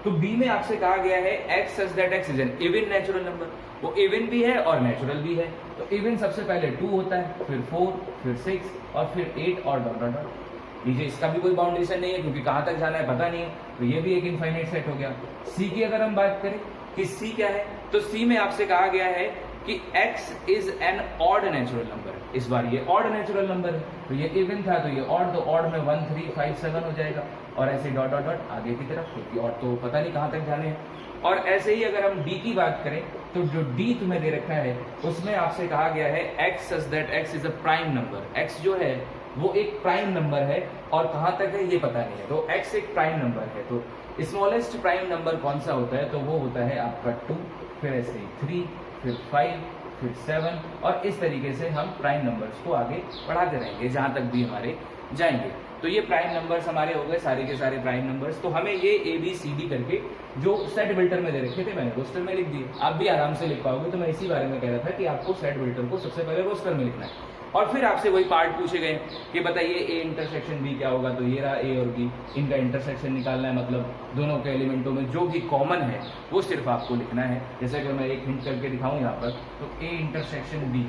Speaker 1: तो B में आपसे कहा गया है x such that x is an even natural number. वो इवन भी है और नेचुरल भी है, तो इवन सबसे पहले 2 होता है, फिर 4, फिर 6 और फिर 8 और डॉट डॉट डॉट। लीजिए इसका भी कोई बाउंडेशन नहीं है, क्योंकि कहाँ तक जाना है पता नहीं है, तो ये भी एक इनफाइनाइट सेट हो गया। C की अगर हम बात करें कि C क्या है, तो C में आपसे कहा गया है कि x is an odd natural number. इस बार ये ऑड नेचुरल नंबर है, तो ये इवन था तो ये ऑड, तो ऑड में 1 3 5 7 हो जाएगा, और ऐसे डॉट डॉट डॉट आगे की तरफ, क्योंकि ऑड तो पता नहीं कहाँ तक जाने हैं। और ऐसे ही अगर हम D की बात करें, तो जो D तुम्हें दे रखा है उसमें आपसे कहा गया है x such that x is a prime number. x जो है वो एक प्राइम नंबर है, और कहाँ तक है ये पता नहीं है, तो x एक प्राइम नंबर है। तो स्मॉलेस्ट प्राइम नंबर कौन सा होता है, तो वो होता है आपका 2, फिर ऐसे ही 3, फिर 5, फिर 7, और इस तरीके से हम प्राइम नंबर्स को आगे बढ़ाते रहेंगे जहां तक भी हमारे जाएंगे। तो ये प्राइम नंबर्स हमारे हो गए, सारे के सारे प्राइम नंबर्स। तो हमें ये ABCD करके जो सेट बिल्टर में दे रखे थे मैंने रोस्टर में लिख दिए। आप भी आराम से लिख पाओगे, तो मैं इसी बारे में कह रहा था कि आपको सेट बिल्टर को सबसे पहले रोस्टर में लिखना है। और फिर आपसे वही पार्ट पूछे गए कि बताइए A इंटरसेक्शन B क्या होगा, तो ये रहा A और B, इनका इंटरसेक्शन निकालना है, मतलब दोनों के एलिमेंटों में जो भी कॉमन है वो सिर्फ आपको लिखना है। जैसे अगर मैं एक हिंट करके दिखाऊं यहाँ पर, तो A इंटरसेक्शन B,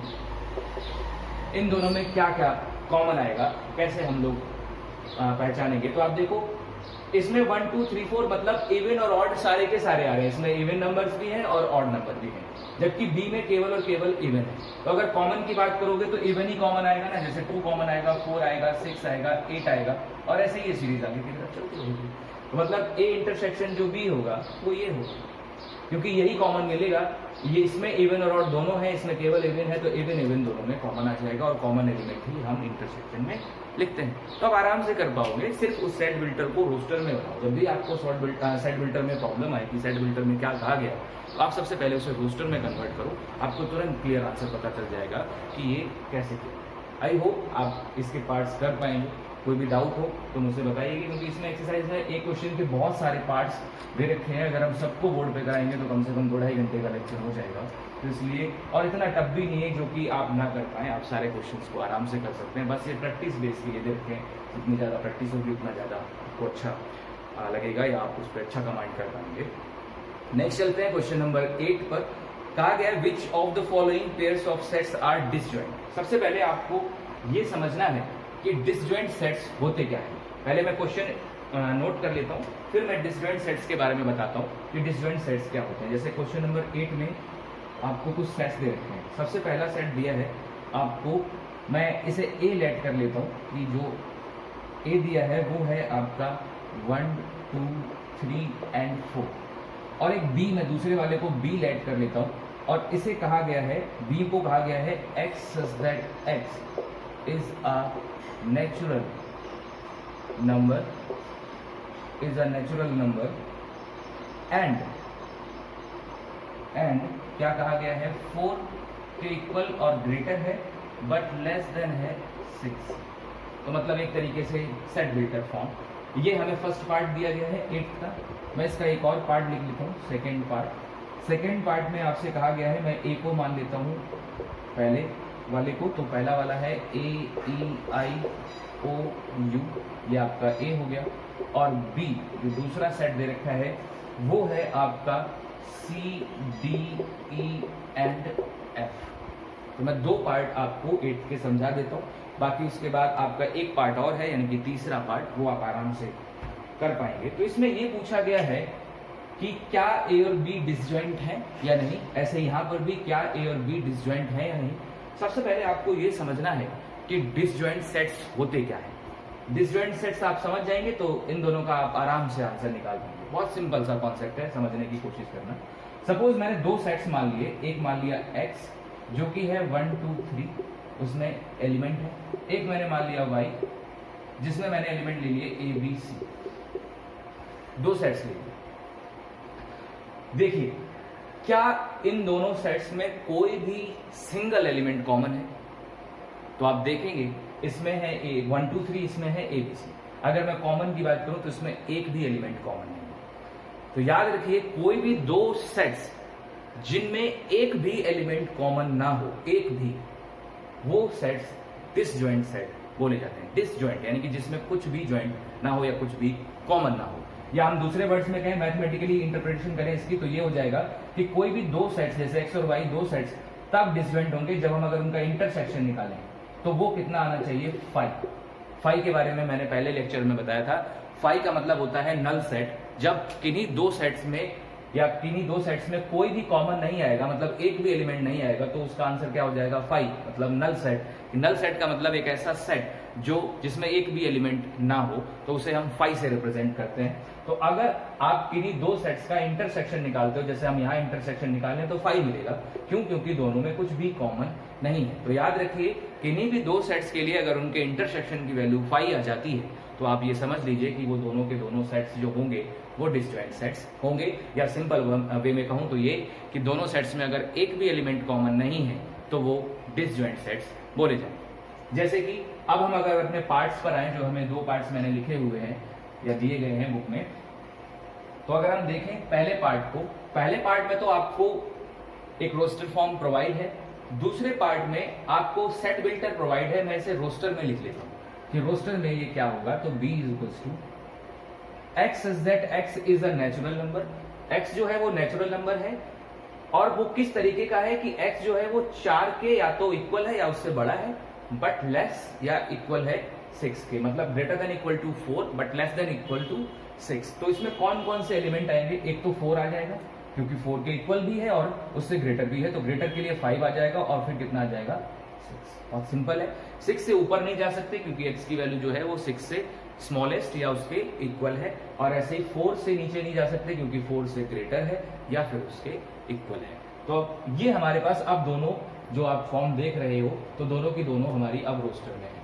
Speaker 1: इन दोनों में क्या क्या कॉमन आएगा, कैसे हम लोग पहचानेंगे। तो आप देखो इसमें 1 2 3 4 मतलब इवन और ऑड सारे के सारे आ रहे हैं, इसमें इवन नंबर्स भी हैं और ऑड नंबर भी हैं, जबकि B में केवल और केवल इवन है। तो अगर कॉमन की बात करोगे तो इवन ही कॉमन आएगा ना, जैसे 2 कॉमन आएगा, 4 आएगा, 6 आएगा, 8 आएगा, और ऐसे ही ये सीरीज आगे की तरफ चलती रहेगी। तो मतलब A इंटरसेक्शन जो B होगा वो ये होगा, क्योंकि यही कॉमन मिलेगा। ये इसमें इवन और ऑड दोनों है, इसमें केवल इवन है, तो इवन इवन दोनों में कॉमन आ जाएगा, और कॉमन एलिमेंट ही हम इंटरसेक्शन में लिखते हैं। तो आप आराम से कर पाओगे, सिर्फ उस सेट बिल्टर को रोस्टर में बनाओ। जब भी आपको सेट बिल्टर में प्रॉब्लम आए कि सेट बिल्टर में क्या कहा गया, तो आप सबसे पहले उसे रोस्टर में कन्वर्ट करो, आपको तुरंत क्लियर आंसर पता चल जाएगा कि ये कैसे किया। आई होप आप इसके पार्ट्स कर पाएंगे। कोई भी डाउट हो तो मुझसे बताइएगा, क्योंकि इसमें एक्सरसाइज में एक क्वेश्चन के बहुत सारे पार्ट्स दे रखे हैं। अगर हम सबको बोर्ड पे कराएंगे तो कम से कम 2-2.5 घंटे का लेक्चर हो जाएगा, तो इसलिए, और इतना टफ भी नहीं है जो कि आप ना कर पाएँ। आप सारे क्वेश्चंस को आराम से कर सकते हैं, बस ये प्रैक्टिस बेस के लिए दे रखे हैं। जितनी ज़्यादा प्रैक्टिस होगी उतना ज़्यादा आपको अच्छा लगेगा, या आप उस पर अच्छा कमांड कर पाएंगे। नेक्स्ट चलते हैं क्वेश्चन नंबर 8 पर। कहा गया which of the following pairs of sets are disjoint. सबसे पहले आपको ये समझना है कि डिसजॉइंट सेट्स होते क्या हैं। पहले मैं क्वेश्चन नोट कर लेता हूँ, फिर मैं डिसजॉइंट सेट्स के बारे में बताता हूँ कि डिसजॉइंट सेट्स क्या होते हैं। जैसे क्वेश्चन नंबर 8 में आपको कुछ सेट्स दे रखे हैं। सबसे पहला सेट दिया है आपको, मैं इसे A लेट कर लेता हूँ कि जो A दिया है वो है आपका 1 2 3 एंड 4, और एक B, मैं दूसरे वाले को B लेट कर लेता हूँ, और इसे कहा गया है, B को कहा गया है x such that x is a natural number, and क्या कहा गया है, 4 के इक्वल और ग्रेटर है बट लेस देन है 6। तो मतलब एक तरीके से सेट बिल्टर फॉर्म। ये हमें फर्स्ट पार्ट दिया गया है 8 का। मैं इसका एक और पार्ट लिख लेता हूँ, सेकेंड पार्ट में आपसे कहा गया है, मैं A को मान लेता हूँ पहले वाले को, तो पहला वाला है A E I O U, ये आपका A हो गया, और B जो दूसरा सेट दे रखा है वो है आपका C D E and F। तो मैं 2 पार्ट आपको 8 के समझा देता हूँ, बाकी उसके बाद आपका एक पार्ट और है, यानी कि तीसरा पार्ट, वो आप आराम से कर पाएंगे। तो इसमें ये पूछा गया है कि क्या A और B डिसजॉइंट है या नहीं। ऐसे यहाँ पर भी क्या A और B डिसजॉइंट है या नहीं। सबसे पहले आपको ये समझना है कि डिसजॉइंट सेट्स होते क्या है। डिसजॉइंट सेट्स आप समझ जाएंगे तो इन दोनों का आप आराम से आंसर निकाल पाएंगे। बहुत सिंपल सा कॉन्सेप्ट है, समझने की कोशिश करना। सपोज मैंने दो सेट्स मान लिए, एक मान लिया x जो कि है 1 2 3, उसमें एलिमेंट है, एक मैंने मान लिया y जिसमें मैंने एलिमेंट ले लिए a b c, दो सेट्स ले लिए। देखिए क्या इन दोनों सेट्स में कोई भी सिंगल एलिमेंट कॉमन है? तो आप देखेंगे इसमें है a 1 2 3, इसमें है a b c। अगर मैं कॉमन की बात करूं तो इसमें एक भी एलिमेंट कॉमन नहीं है। तो याद रखिए कोई भी दो सेट्स जिनमें एक भी एलिमेंट कॉमन ना हो, एक भी, वो सेट्स डिसजॉइंट सेट बोले जाते हैं। डिसजॉइंट यानी कि जिसमें कुछ भी जॉइंट ना हो या कुछ भी कॉमन ना हो। या हम दूसरे वर्ड्स में कहें, मैथमेटिकली इंटरप्रिटेशन करें इसकी, तो ये हो जाएगा कि कोई भी दो सेट्स जैसे x और y दो सेट्स तब डिसजॉइंट होंगे जब हम अगर उनका इंटरसेक्शन निकालें तो वो कितना आना चाहिए? 5। 5 के बारे में मैंने पहले लेक्चर में बताया था। 5 का मतलब होता है नल सेट। जब किन्हीं दो सेट्स में या किन्हीं दो सेट्स में कोई भी कॉमन नहीं आएगा, मतलब एक भी एलिमेंट नहीं आएगा, तो उसका आंसर क्या हो जाएगा? 5, मतलब नल सेट। नल सेट का मतलब एक ऐसा सेट जो जिसमें एक भी एलिमेंट ना हो, तो उसे हम 5 से रिप्रेजेंट करते हैं। तो अगर आप किन्हीं दो सेट्स का इंटरसेक्शन निकालते हो, जैसे हम यहाँ इंटरसेक्शन निकालें तो 5 मिलेगा। क्यों? क्योंकि दोनों में कुछ भी कॉमन नहीं है। तो याद रखिए किन्हीं भी दो सेट्स के लिए अगर उनके इंटरसेक्शन की वैल्यू 5 आ जाती है तो आप ये समझ लीजिए कि वो दोनों के दोनों सेट्स जो होंगे वो डिसजॉइंट सेट्स होंगे। या सिंपल वे में कहूं तो ये कि दोनों सेट्स में अगर एक भी एलिमेंट कॉमन नहीं है तो वो डिसजॉइंट सेट्स बोले जाएंगे। जैसे कि अब हम अगर अपने पार्ट्स पर आए, जो हमें दो पार्ट्स मैंने लिखे हुए हैं या दिए गए हैं बुक में, तो अगर हम देखें पहले पार्ट को, पहले पार्ट में तो आपको एक रोस्टर फॉर्म प्रोवाइड है, दूसरे पार्ट में आपको सेट बिल्टर प्रोवाइड है। मैं इसे रोस्टर में लिख लेता हूं कि रोस्टर में ये क्या होगा, तो b is equals to x is that x is a natural number. x जो है वो नेचुरल नंबर है और वो किस तरीके का है कि x जो है वो 4 के या तो इक्वल है या उससे बड़ा है, बट लेस या इक्वल है 6 के, मतलब greater than equal to 4 but less than equal to 6। तो इसमें कौन कौन से एलिमेंट आएंगे? एक तो 4 आ जाएगा क्योंकि 4 के इक्वल भी है और उससे ग्रेटर भी है, तो ग्रेटर के लिए 5 आ जाएगा और फिर कितना आ जाएगा? 6। बहुत सिंपल है। 6 से ऊपर नहीं जा सकते क्योंकि x की वैल्यू जो है वो 6 से स्मॉलेस्ट या उसके इक्वल है, और ऐसे ही 4 से नीचे नहीं जा सकते क्योंकि 4 से ग्रेटर है या फिर उसके इक्वल है। तो ये हमारे पास अब दोनों जो आप फॉर्म देख रहे हो, तो दोनों की दोनों हमारी अब रोस्टर में है।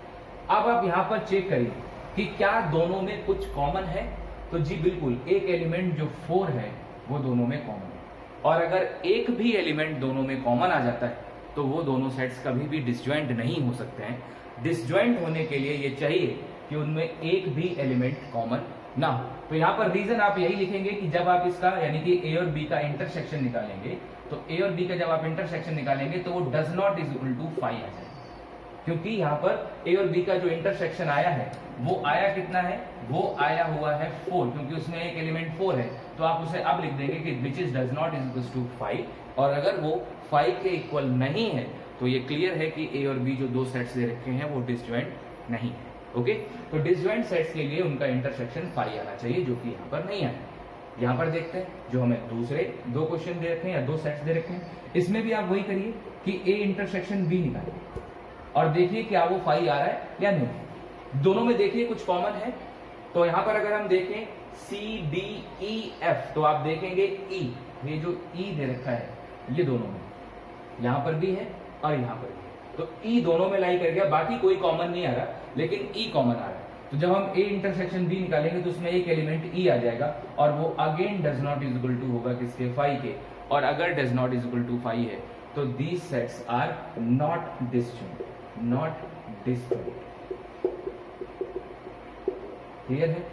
Speaker 1: अब आप यहाँ पर चेक करिए कि क्या दोनों में कुछ कॉमन है, तो जी बिल्कुल, एक एलिमेंट जो 4 है वो दोनों में कॉमन है। और अगर एक भी एलिमेंट दोनों में कॉमन आ जाता है तो वो दोनों सेट्स कभी भी डिसजॉइंट नहीं हो सकते हैं। डिसजॉइंट होने के लिए ये चाहिए कि उनमें एक भी एलिमेंट कॉमन ना हो। तो यहाँ पर रीजन आप यही लिखेंगे कि जब आप इसका यानी कि a और b का इंटरसेक्शन निकालेंगे, तो a और b का जब आप इंटरसेक्शन निकालेंगे तो वो does not is equal to 5 आ जाएगा, क्योंकि यहाँ पर a और b का जो इंटरसेक्शन आया है वो आया कितना है? वो आया हुआ है 4, क्योंकि उसमें एक एलिमेंट 4 है। तो आप उसे अब लिख देंगे कि which is does not is equal to 5, और अगर वो 5 के इक्वल नहीं है तो ये क्लियर है कि a और b जो दो सेट्स दे रखे हैं वो डिसजॉइंट नहीं है। ओके, तो डिसजॉइंट सेट्स के लिए उनका इंटरसेक्शन 5 आना चाहिए, जो कि यहाँ पर नहीं आया। यहाँ पर देखते हैं जो हमें दूसरे दो क्वेश्चन दे रखे हैं या दो सेट्स दे रखे हैं, इसमें भी आप वही करिए कि a इंटरसेक्शन b निकालिए और देखिए क्या वो 5 आ रहा है या नहीं। दोनों में देखिए कुछ कॉमन है, तो यहाँ पर अगर हम देखें C D E F, तो आप देखेंगे E, ये जो E दे रखा है ये दोनों में, यहाँ पर भी है और यहाँ पर भी है, तो E दोनों में लाई कर गया। बाकी कोई कॉमन नहीं आ रहा लेकिन E कॉमन आ रहा है। तो जब हम A इंटरसेक्शन B निकालेंगे तो उसमें एक एलिमेंट E आ जाएगा और वो again does not is equal to होगा किसके? 5 के। और अगर does not is equal to 5 है तो these sets are not disjoint, not disjoint. Clear है?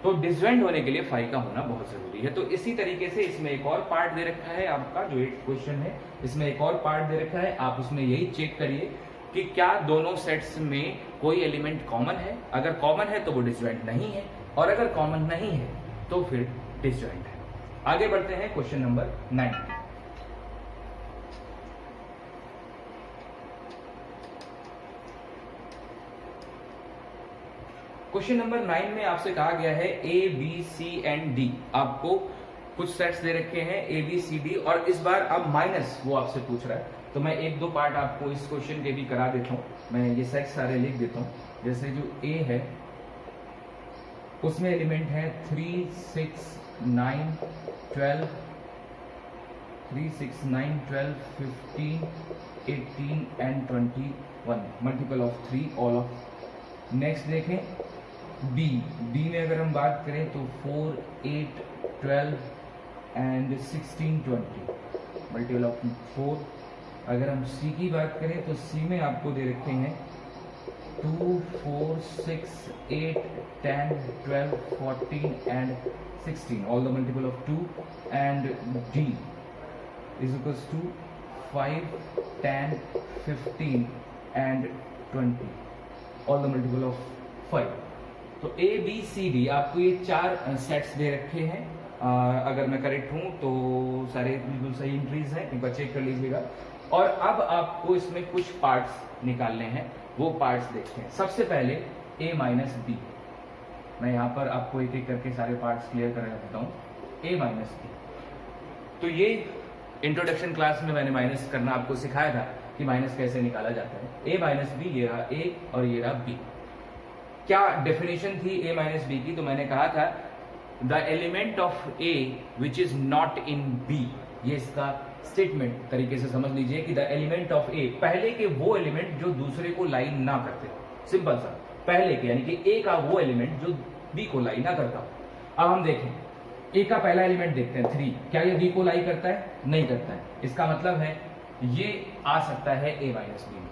Speaker 1: तो डिसजॉइंट होने के लिए 5 का होना बहुत जरूरी है। तो इसी तरीके से इसमें एक और पार्ट दे रखा है आपका, जो एक क्वेश्चन है इसमें एक और पार्ट दे रखा है, आप उसमें यही चेक करिए कि क्या दोनों सेट्स में कोई एलिमेंट कॉमन है। अगर कॉमन है तो वो डिसजॉइंट नहीं है, और अगर कॉमन नहीं है तो फिर डिसजॉइंट है। आगे बढ़ते हैं क्वेश्चन नंबर 9। क्वेश्चन नंबर 9 में आपसे कहा गया है A, B, C and D। आपको कुछ सेट्स दे रखे हैं A, B, C, D, और इस बार अब माइनस वो आपसे पूछ रहा है। तो मैं एक दो पार्ट आपको इस क्वेश्चन के भी करा देता हूँ। मैं ये सेट्स सारे लिख देता हूँ। जैसे जो A है उसमें एलिमेंट है 3, 6, 9, 12, 3, 6, 9, 12, 15, 18 and 21, multiple of 3 all of. Next देखें बी में अगर हम बात करें तो 4, 8, 12 एंड 16, 20, मल्टीपल ऑफ 4। अगर हम सी की बात करें तो सी में आपको दे रखे हैं 2, 4, 6, 8, 10, 12, 14 and 16, all the multiple of 2, and D is equals to 5, 10, 15 and 20, all the multiple of 5। तो ए बी सी डी आपको ये 4 सेट्स दे रखे हैं। अगर मैं करेक्ट हूं तो सारे बिल्कुल सही एंट्रीज हैं, एक बार चेक कर लीजिएगा। और अब आपको इसमें कुछ पार्ट्स निकालने हैं, वो पार्ट्स देखते हैं। सबसे पहले a माइनस बी, मैं यहाँ पर आपको एक एक करके सारे पार्ट्स क्लियर कर देता हूँ। a माइनस बी, तो ये इंट्रोडक्शन क्लास में मैंने माइनस करना आपको सिखाया था कि माइनस कैसे निकाला जाता है। a माइनस बी, ये रहा a और ये रहा b। क्या डेफिनेशन थी a माइनस बी की? तो मैंने कहा था the element of a which is not in b, ये इसका स्टेटमेंट तरीके से समझ लीजिए कि द एलिमेंट ऑफ a, पहले के वो एलिमेंट जो दूसरे को लाइन ना करते। सिंपल सा, पहले के यानी कि a का वो एलिमेंट जो b को लाई ना करता। अब हम देखें a का पहला एलिमेंट देखते हैं 3, क्या ये b को लाई करता है? नहीं करता है। इसका मतलब है ये आ सकता है a माइनस बी में।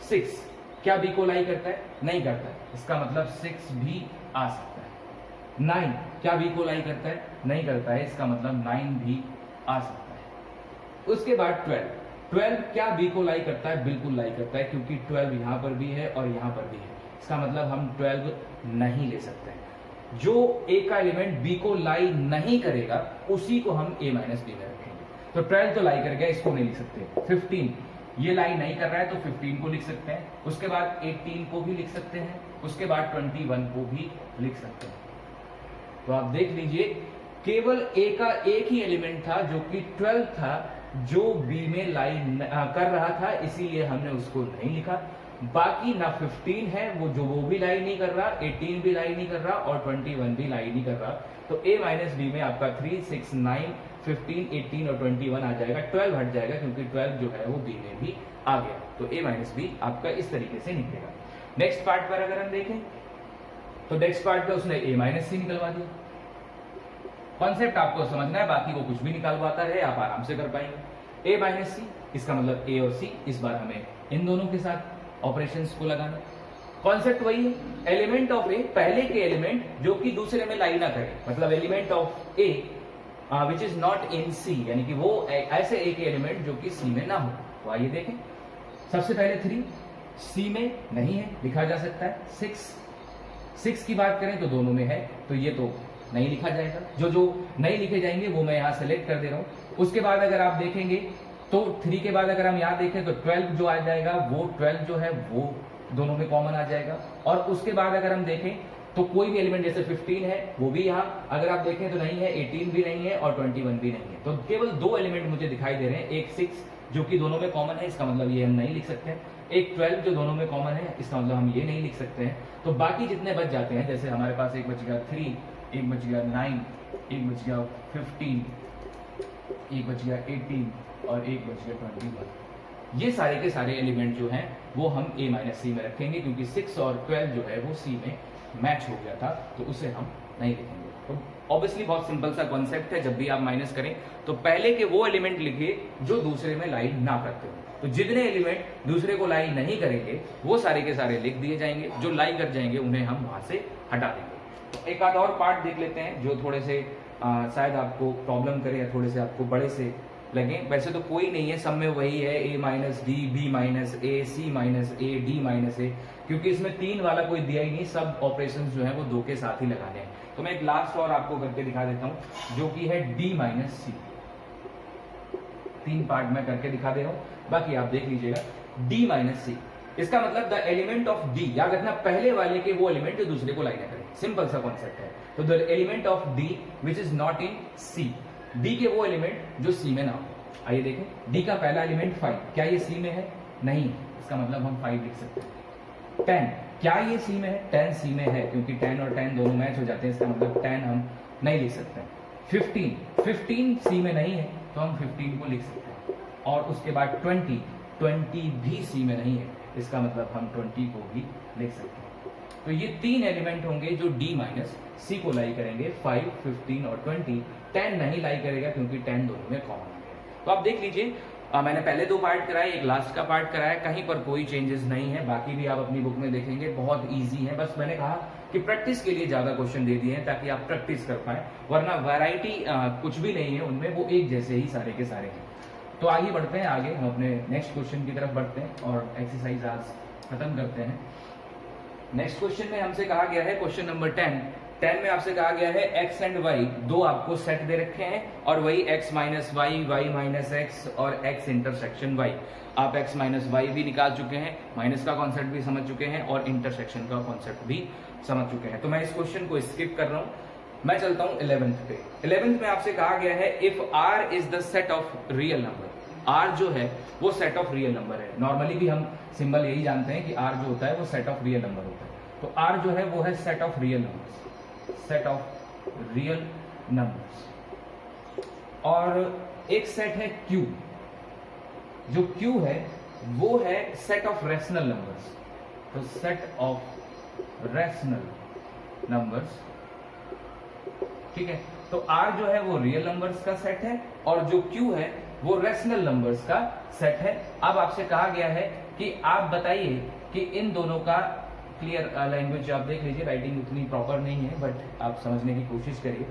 Speaker 1: 6 क्या b को लाई करता है? नहीं करता है। इसका मतलब 6 भी आ सकता है। 9 क्या b को लाई करता है? नहीं करता है। इसका मतलब 9 भी आ सकता है। उसके बाद 12 क्या b को लाई करता है? बिल्कुल लाई करता है, क्योंकि 12 यहां पर भी है और यहां पर भी है। इसका मतलब हम 12 नहीं ले सकते हैं। जो a का एलिमेंट b को लाई नहीं करेगा उसी को हम a माइनस बी में रखेंगे। तो 12 तो लाई कर गया, इसको नहीं लिख सकते। 15 ये लाई नहीं कर रहा है तो 15 को लिख सकते हैं। उसके बाद 18 को भी लिख सकते हैं। उसके बाद 21 को भी लिख सकते हैं। तो आप देख लीजिए केवल a का एक ही एलिमेंट था जो कि 12 था, जो b में लाई कर रहा था, इसीलिए हमने उसको नहीं लिखा। बाकी ना 15 है वो भी लाई नहीं कर रहा, 18 भी लाई नहीं कर रहा और 21 भी लाई नहीं कर रहा। तो a माइनस बी में आपका 3, 6, 9, 15, 18 और 21 आ जाएगा। 12 हट जाएगा क्योंकि 12 जो है वो b में भी आ गया। तो a माइनस बी आपका इस तरीके से निकलेगा। नेक्स्ट पार्ट पर अगर हम देखें तो नेक्स्ट पार्ट पे उसने a माइनस सी निकलवा दिया। कॉन्सेप्ट आपको समझना है, बाकी वो कुछ भी निकालवाता है, आप आराम से कर पाएंगे। a माइनस सी, इसका मतलब a और c, इस बार हमें इन दोनों के साथ ऑपरेशंस को लगाना। कॉन्सेप्ट वही है, एलिमेंट ऑफ a, पहले के एलिमेंट जो कि दूसरे में लाई ना करे, मतलब element of a which is not in c, यानी कि वो ऐसे एक एलिमेंट जो कि c में ना हो। तो आइए देखें। सबसे पहले 3 c में नहीं है, लिखा जा सकता है। 6 की बात करें तो दोनों में है, तो ये तो नहीं लिखा जाएगा। जो नहीं लिखे जाएंगे वो मैं यहां सेलेक्ट कर दे रहा हूं। उसके बाद अगर आप देखेंगे तो 3 के बाद अगर हम यहां देखें तो 12 जो आ जाएगा, वो 12 जो है वो दोनों में कॉमन आ जाएगा। और उसके बाद अगर हम देखें तो कोई भी एलिमेंट, जैसे 15 है वो भी यहां अगर आप देखें तो नहीं है, 18 भी नहीं है और 21 भी नहीं है। तो केवल 2 एलिमेंट मुझे दिखाई दे रहे हैं, एक 6 जो कि दोनों में कॉमन है, इसका मतलब ये हम नहीं लिख सकते हैं। एक 12 जो दोनों में कॉमन है, इसका मतलब हम ये नहीं लिख सकते हैं। तो बाकी जितने बच जाते हैं, जैसे हमारे पास एक बच गया 3, एक बच गया 9, एक बच गया 15, एक बच गया 18 और एक बच गया 21। ये सारे के सारे एलिमेंट जो हैं वो हम a माइनस सी में रखेंगे, क्योंकि 6 और 12 जो है वो c में मैच हो गया था, तो उसे हम नहीं लिखेंगे। तो ऑब्वियसली बहुत सिंपल सा कॉन्सेप्ट है, जब भी आप माइनस करें तो पहले के वो एलिमेंट लिखिए जो दूसरे में लाई ना करते हो। तो जितने एलिमेंट दूसरे को लाई नहीं करेंगे वो सारे के सारे लिख दिए जाएंगे, जो लाई कर जाएंगे उन्हें हम वहां से हटा देंगे। एक आध और पार्ट देख लेते हैं जो थोड़े से शायद आपको प्रॉब्लम करे या थोड़े से आपको बड़े से लगे। वैसे तो कोई नहीं है, सब में वही है, a minus D, b minus A, c minus A, d minus A, क्योंकि इसमें 3 वाला कोई दिया ही नहीं, सब ऑपरेशंस जो है वो 2 के साथ ही लगाने हैं। तो मैं एक लास्ट और आपको करके दिखा देता हूं जो कि है d माइनस सी। 3 पार्ट में करके दिखा दे रहा हूं, बाकी आप देख लीजिएगा। d माइनस सी, इसका मतलब द एलिमेंट ऑफ d, याद रखना पहले वाले के वो एलिमेंट जो दूसरे को लाई ना करे। सिंपल सा कॉन्सेप्ट है। तो the element of d which is not in c, d के वो एलिमेंट जो c में ना हो। आइए देखें, d का पहला एलिमेंट 5, क्या ये c में है? नहीं, इसका मतलब हम 5 लिख सकते हैं। क्या ये सी में है? 10 सी में है, क्योंकि 10 और 10 दोनों मैच हो जाते हैं, इसका मतलब 10 हम नहीं लिख सकते। 15 सी में नहीं है तो हम 15 को लिख सकते हैं। और उसके बाद 20 भी सी में नहीं है, इसका मतलब हम 20 को भी लिख सकते हैं। तो ये 3 एलिमेंट होंगे जो डी माइनस सी को लाई करेंगे, 5, 15 और 20। 10 नहीं लाई करेगा क्योंकि 10 दोनों में कॉमन है। तो आप देख लीजिए, मैंने पहले 2 पार्ट कराए, एक लास्ट का पार्ट कराया, कहीं पर कोई चेंजेस नहीं है, बाकी भी आप अपनी बुक में देखेंगे, बहुत इजी है। बस मैंने कहा कि प्रैक्टिस के लिए ज्यादा क्वेश्चन दे दिए हैं ताकि आप प्रैक्टिस कर पाए, वरना वैरायटी कुछ भी नहीं है उनमें, वो एक जैसे ही सारे के सारे हैं। तो आगे बढ़ते हैं, आगे हम अपने नेक्स्ट क्वेश्चन की तरफ बढ़ते हैं और एक्सरसाइज आज खत्म करते हैं। नेक्स्ट क्वेश्चन में हमसे कहा गया है, क्वेश्चन नंबर 10 में आपसे कहा गया है x एंड y, दो आपको सेट दे रखे हैं और वही x minus y, y minus x और x इंटरसेक्शन y। आप x माइनस वाई भी निकाल चुके हैं, माइनस का कॉन्सेप्ट भी समझ चुके हैं और इंटरसेक्शन का कॉन्सेप्ट भी समझ चुके हैं। तो मैं इस क्वेश्चन को स्किप कर रहा हूं, मैं चलता हूं 11th पे। 11th में आपसे कहा गया है if r is the set of real number. r जो है वो सेट ऑफ रियल नंबर है। नॉर्मली भी हम सिंबल यही जानते हैं कि r जो होता है वो सेट ऑफ रियल नंबर होता है। तो r जो है वो है set of real numbers, set of real numbers. और एक सेट है Q, जो Q है वो है सेट ऑफ रैशनल नंबर्स। तो सेट ऑफ रैशनल नंबर्स, ठीक है। तो R जो है वो रियल नंबर्स का सेट है और जो Q है वो रैशनल नंबर्स का सेट है। अब आपसे कहा गया है कि आप बताइए कि इन दोनों का क्लियर लैंग्वेज आप देख लीजिए, राइटिंग उतनी प्रॉपर नहीं है बट आप समझने की कोशिश करिए।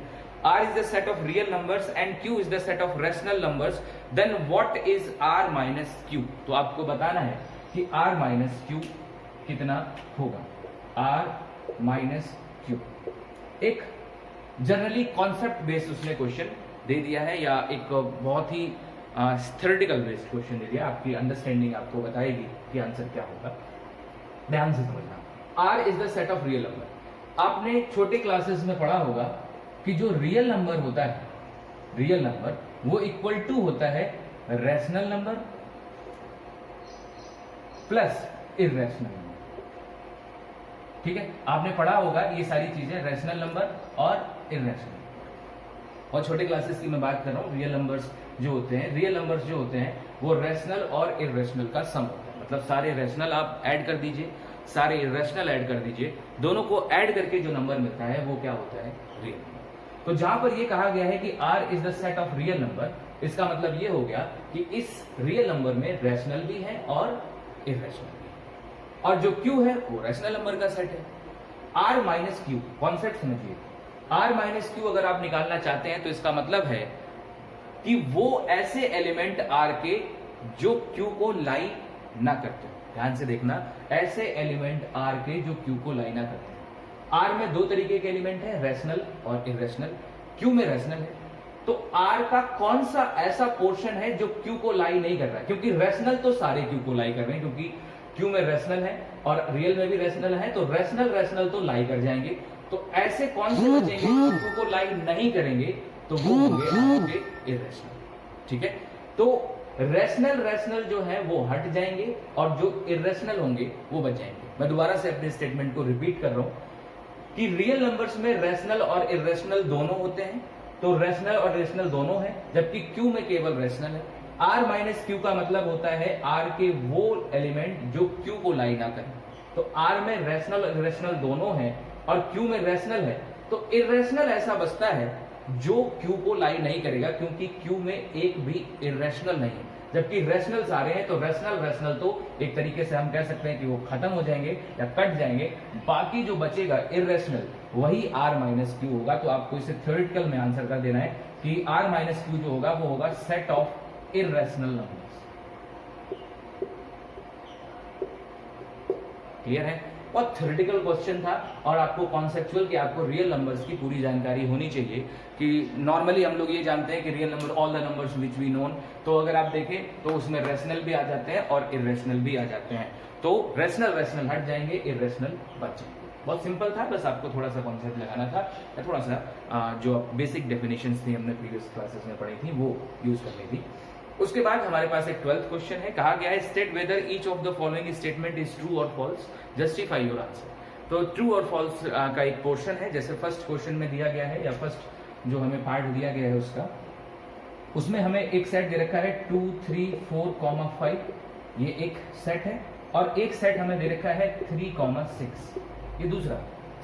Speaker 1: R is the set of real numbers and Q is the set of rational numbers, then what is R minus Q? तो आपको बताना है कि R minus Q कितना होगा। R minus Q एक जनरली कॉन्सेप्ट बेस्ड उसने क्वेश्चन दे दिया है, या एक बहुत ही थ्योरेटिकल बेस्ड क्वेश्चन दे दिया। आपकी अंडरस्टैंडिंग आपको बताएगी कि आंसर क्या होगा। ध्यान से समझना, R is the set of real number. आपने छोटे क्लासेस में पढ़ा होगा कि जो रियल नंबर होता है, रियल नंबर वो इक्वल टू होता है rational number plus irrational number. ठीक है, आपने पढ़ा होगा ये सारी चीजें, रैशनल नंबर और इररेशनल। और छोटे क्लासेस की मैं बात कर रहा हूं, रियल नंबर्स जो होते हैं, रियल नंबर्स जो होते हैं वो रैशनल और इररेशनल का सम होता है। मतलब सारे रैशनल आप ऐड कर दीजिए, सारे इररेशनल ऐड कर दीजिए, दोनों को ऐड करके जो नंबर मिलता है वो क्या होता है, रियल नंबर। तो जहां पर ये कहा गया है कि R is the set of real number, इसका मतलब ये हो गया कि इस रियल नंबर में रैशनल भी है और इररेशनल भी है, और जो Q है वो रैशनल नंबर का सेट है। R माइनस Q, कॉन्सेप्ट समझिए। R माइनस Q अगर आप निकालना चाहते हैं तो इसका मतलब है कि वो ऐसे एलिमेंट R के जो Q को लाई ना करते। ध्यान से देखना, ऐसे एलिमेंट R के जो Q को लाई ना करते हैं। R में 2 तरीके के एलिमेंट है, रैशनल और इररेशनल। Q में रैशनल है, तो R का कौन सा ऐसा पोर्शन है जो Q को लाई नहीं कर रहा है? क्योंकि रैशनल तो सारे Q को लाई कर रहे हैं, क्योंकि Q में रैशनल है और रियल में भी रैशनल है, तो रैशनल तो लाई कर जाएंगे। तो ऐसे कौन से बचेंगे जो Q को लाई नहीं करेंगे? तो वो होंगे इररेशनल। ठीक है, तो रैशनल जो है वो हट जाएंगे और जो इररेशनल होंगे वो बच जाएंगे। मैं दोबारा से अपने स्टेटमेंट को रिपीट कर रहा हूं कि रियल नंबर्स में रैशनल और इररेशनल दोनों होते हैं, तो रैशनल और इररेशनल दोनों हैं, जबकि Q में केवल रैशनल है। R माइनस Q का मतलब होता है R के वो एलिमेंट जो Q को लाई ना करें। तो R में रैशनल और इररेशनल दोनों हैं और Q में रैशनल है, तो इररेशनल ऐसा बचता है जो Q को लाई नहीं करेगा, क्योंकि Q में एक भी इररेशनल नहीं है, जबकि रैशनल सारे हैं। तो रैशनल तो एक तरीके से हम कह सकते हैं कि वो खत्म हो जाएंगे या कट जाएंगे। बाकी जो बचेगा इररेशनल, वही R माइनस Q होगा। तो आपको इसे थ्योरेटिकल में आंसर कर देना है कि R माइनस Q जो होगा वो होगा set of irrational numbers. Clear है? और थ्योरेटिकल क्वेश्चन था और आपको कॉन्सेप्चुअल कि आपको रियल नंबर्स की पूरी जानकारी होनी चाहिए। कि नॉर्मली हम लोग ये जानते हैं कि real number all the numbers which we known, तो अगर आप देखें तो उसमें रैशनल भी आ जाते हैं और इररेशनल भी आ जाते हैं। तो रैशनल हट जाएंगे, इररेशनल बच जाएंगे। बहुत सिंपल था, बस आपको थोड़ा सा कॉन्सेप्ट लगाना था, या थोड़ा सा जो बेसिक डेफिनेशंस थी हमने प्रीवियस क्लासेस में पढ़ी थी वो यूज करनी थी। उसके बाद हमारे पास एक 12th क्वेश्चन है, कहा गया है state whether each of the following statement is true और फॉल्स, जस्टिफाई योर आंसर। तो ट्रू और फॉल्स का एक पोर्शन है, जैसे फर्स्ट क्वेश्चन में दिया गया है या फर्स्ट जो हमें पार्ट दिया गया है उसका, उसमें हमें एक सेट दे रखा है 2, 3, 4, 5, ये एक सेट है, और एक सेट हमें दे रखा है 3, 6, ये दूसरा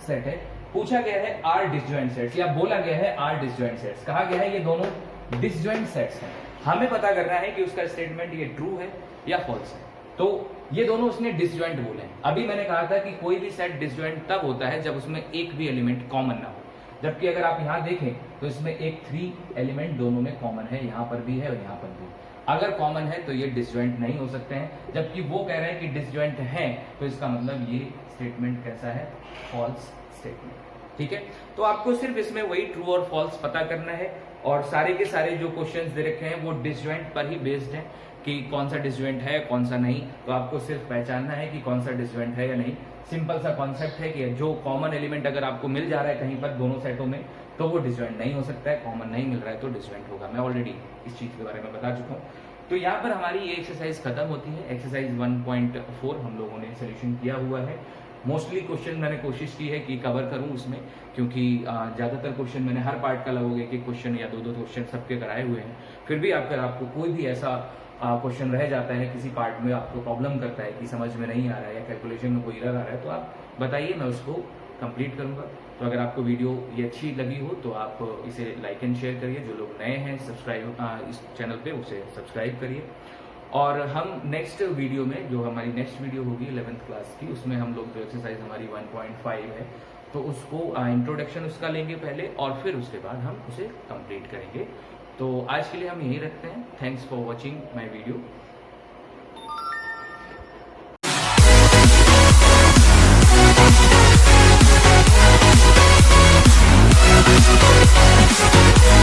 Speaker 1: सेट है। पूछा गया है आर डिसजॉइंट सेट्स, या बोला गया है आर डिसजॉइंट सेट्स, कहा गया है ये दोनों डिसजॉइंट सेट्स हैं। हमें पता करना है कि उसका स्टेटमेंट ये ट्रू है या फॉल्स है। तो ये दोनों उसने डिसजॉइंट बोले हैं। अभी मैंने कहा था कि कोई भी सेट डिसजॉइंट तब होता है जब उसमें एक भी एलिमेंट कॉमन ना हो, जबकि अगर आप यहां देखें तो इसमें एक 3 एलिमेंट दोनों में कॉमन है, यहां पर भी है और यहां पर भी। अगर कॉमन है तो ये डिसजॉइंट नहीं हो सकते हैं, जबकि वो कह रहे हैं कि डिसजॉइंट है, तो इसका मतलब ये स्टेटमेंट कैसा है, फॉल्स स्टेटमेंट। ठीक है, तो आपको सिर्फ इसमें वही ट्रू और फॉल्स पता करना है, और सारे के सारे जो क्वेश्चंस दे रखे हैं वो डिसजॉइंट पर ही बेस्ड है कि कौन सा डिसजॉइंट है कौन सा नहीं। तो आपको सिर्फ पहचानना है कि कौन सा डिसजॉइंट है या नहीं। सिंपल सा कॉन्सेप्ट है कि जो कॉमन एलिमेंट अगर आपको मिल जा रहा है कहीं पर दोनों सेटों में, तो वो डिसजॉइंट नहीं हो सकता है, कॉमन नहीं मिल रहा है तो डिसजॉइंट होगा। मैं ऑलरेडी इस चीज के बारे में बता चुका हूँ। तो यहाँ पर हमारी ये एक्सरसाइज खत्म होती है। एक्सरसाइज 1.4 हम लोगों ने सोल्यूशन किया हुआ है। मोस्टली क्वेश्चन मैंने कोशिश की है कि कवर करूं उसमें, क्योंकि ज़्यादातर क्वेश्चन मैंने हर पार्ट का लगोगे कि क्वेश्चन या दो क्वेश्चन सबके कराए हुए हैं। फिर भी अगर आपको कोई भी ऐसा क्वेश्चन रह जाता है किसी पार्ट में, आपको प्रॉब्लम करता है कि समझ में नहीं आ रहा है या कैलकुलेशन में कोई एरर आ रहा है, तो आप बताइए, मैं उसको कंप्लीट करूंगा। तो अगर आपको वीडियो ये अच्छी लगी हो तो आप इसे लाइक एंड शेयर करिए। जो लोग नए हैं सब्सक्राइब इस चैनल पे उसे सब्सक्राइब करिए। और हम नेक्स्ट वीडियो में, जो हमारी नेक्स्ट वीडियो होगी 11th क्लास की, उसमें हम लोग जो एक्सरसाइज हमारी 1.5 है तो उसको इंट्रोडक्शन उसका लेंगे पहले, और फिर उसके बाद हम उसे कंप्लीट करेंगे। तो आज के लिए हम यही रखते हैं। Thanks for watching my video.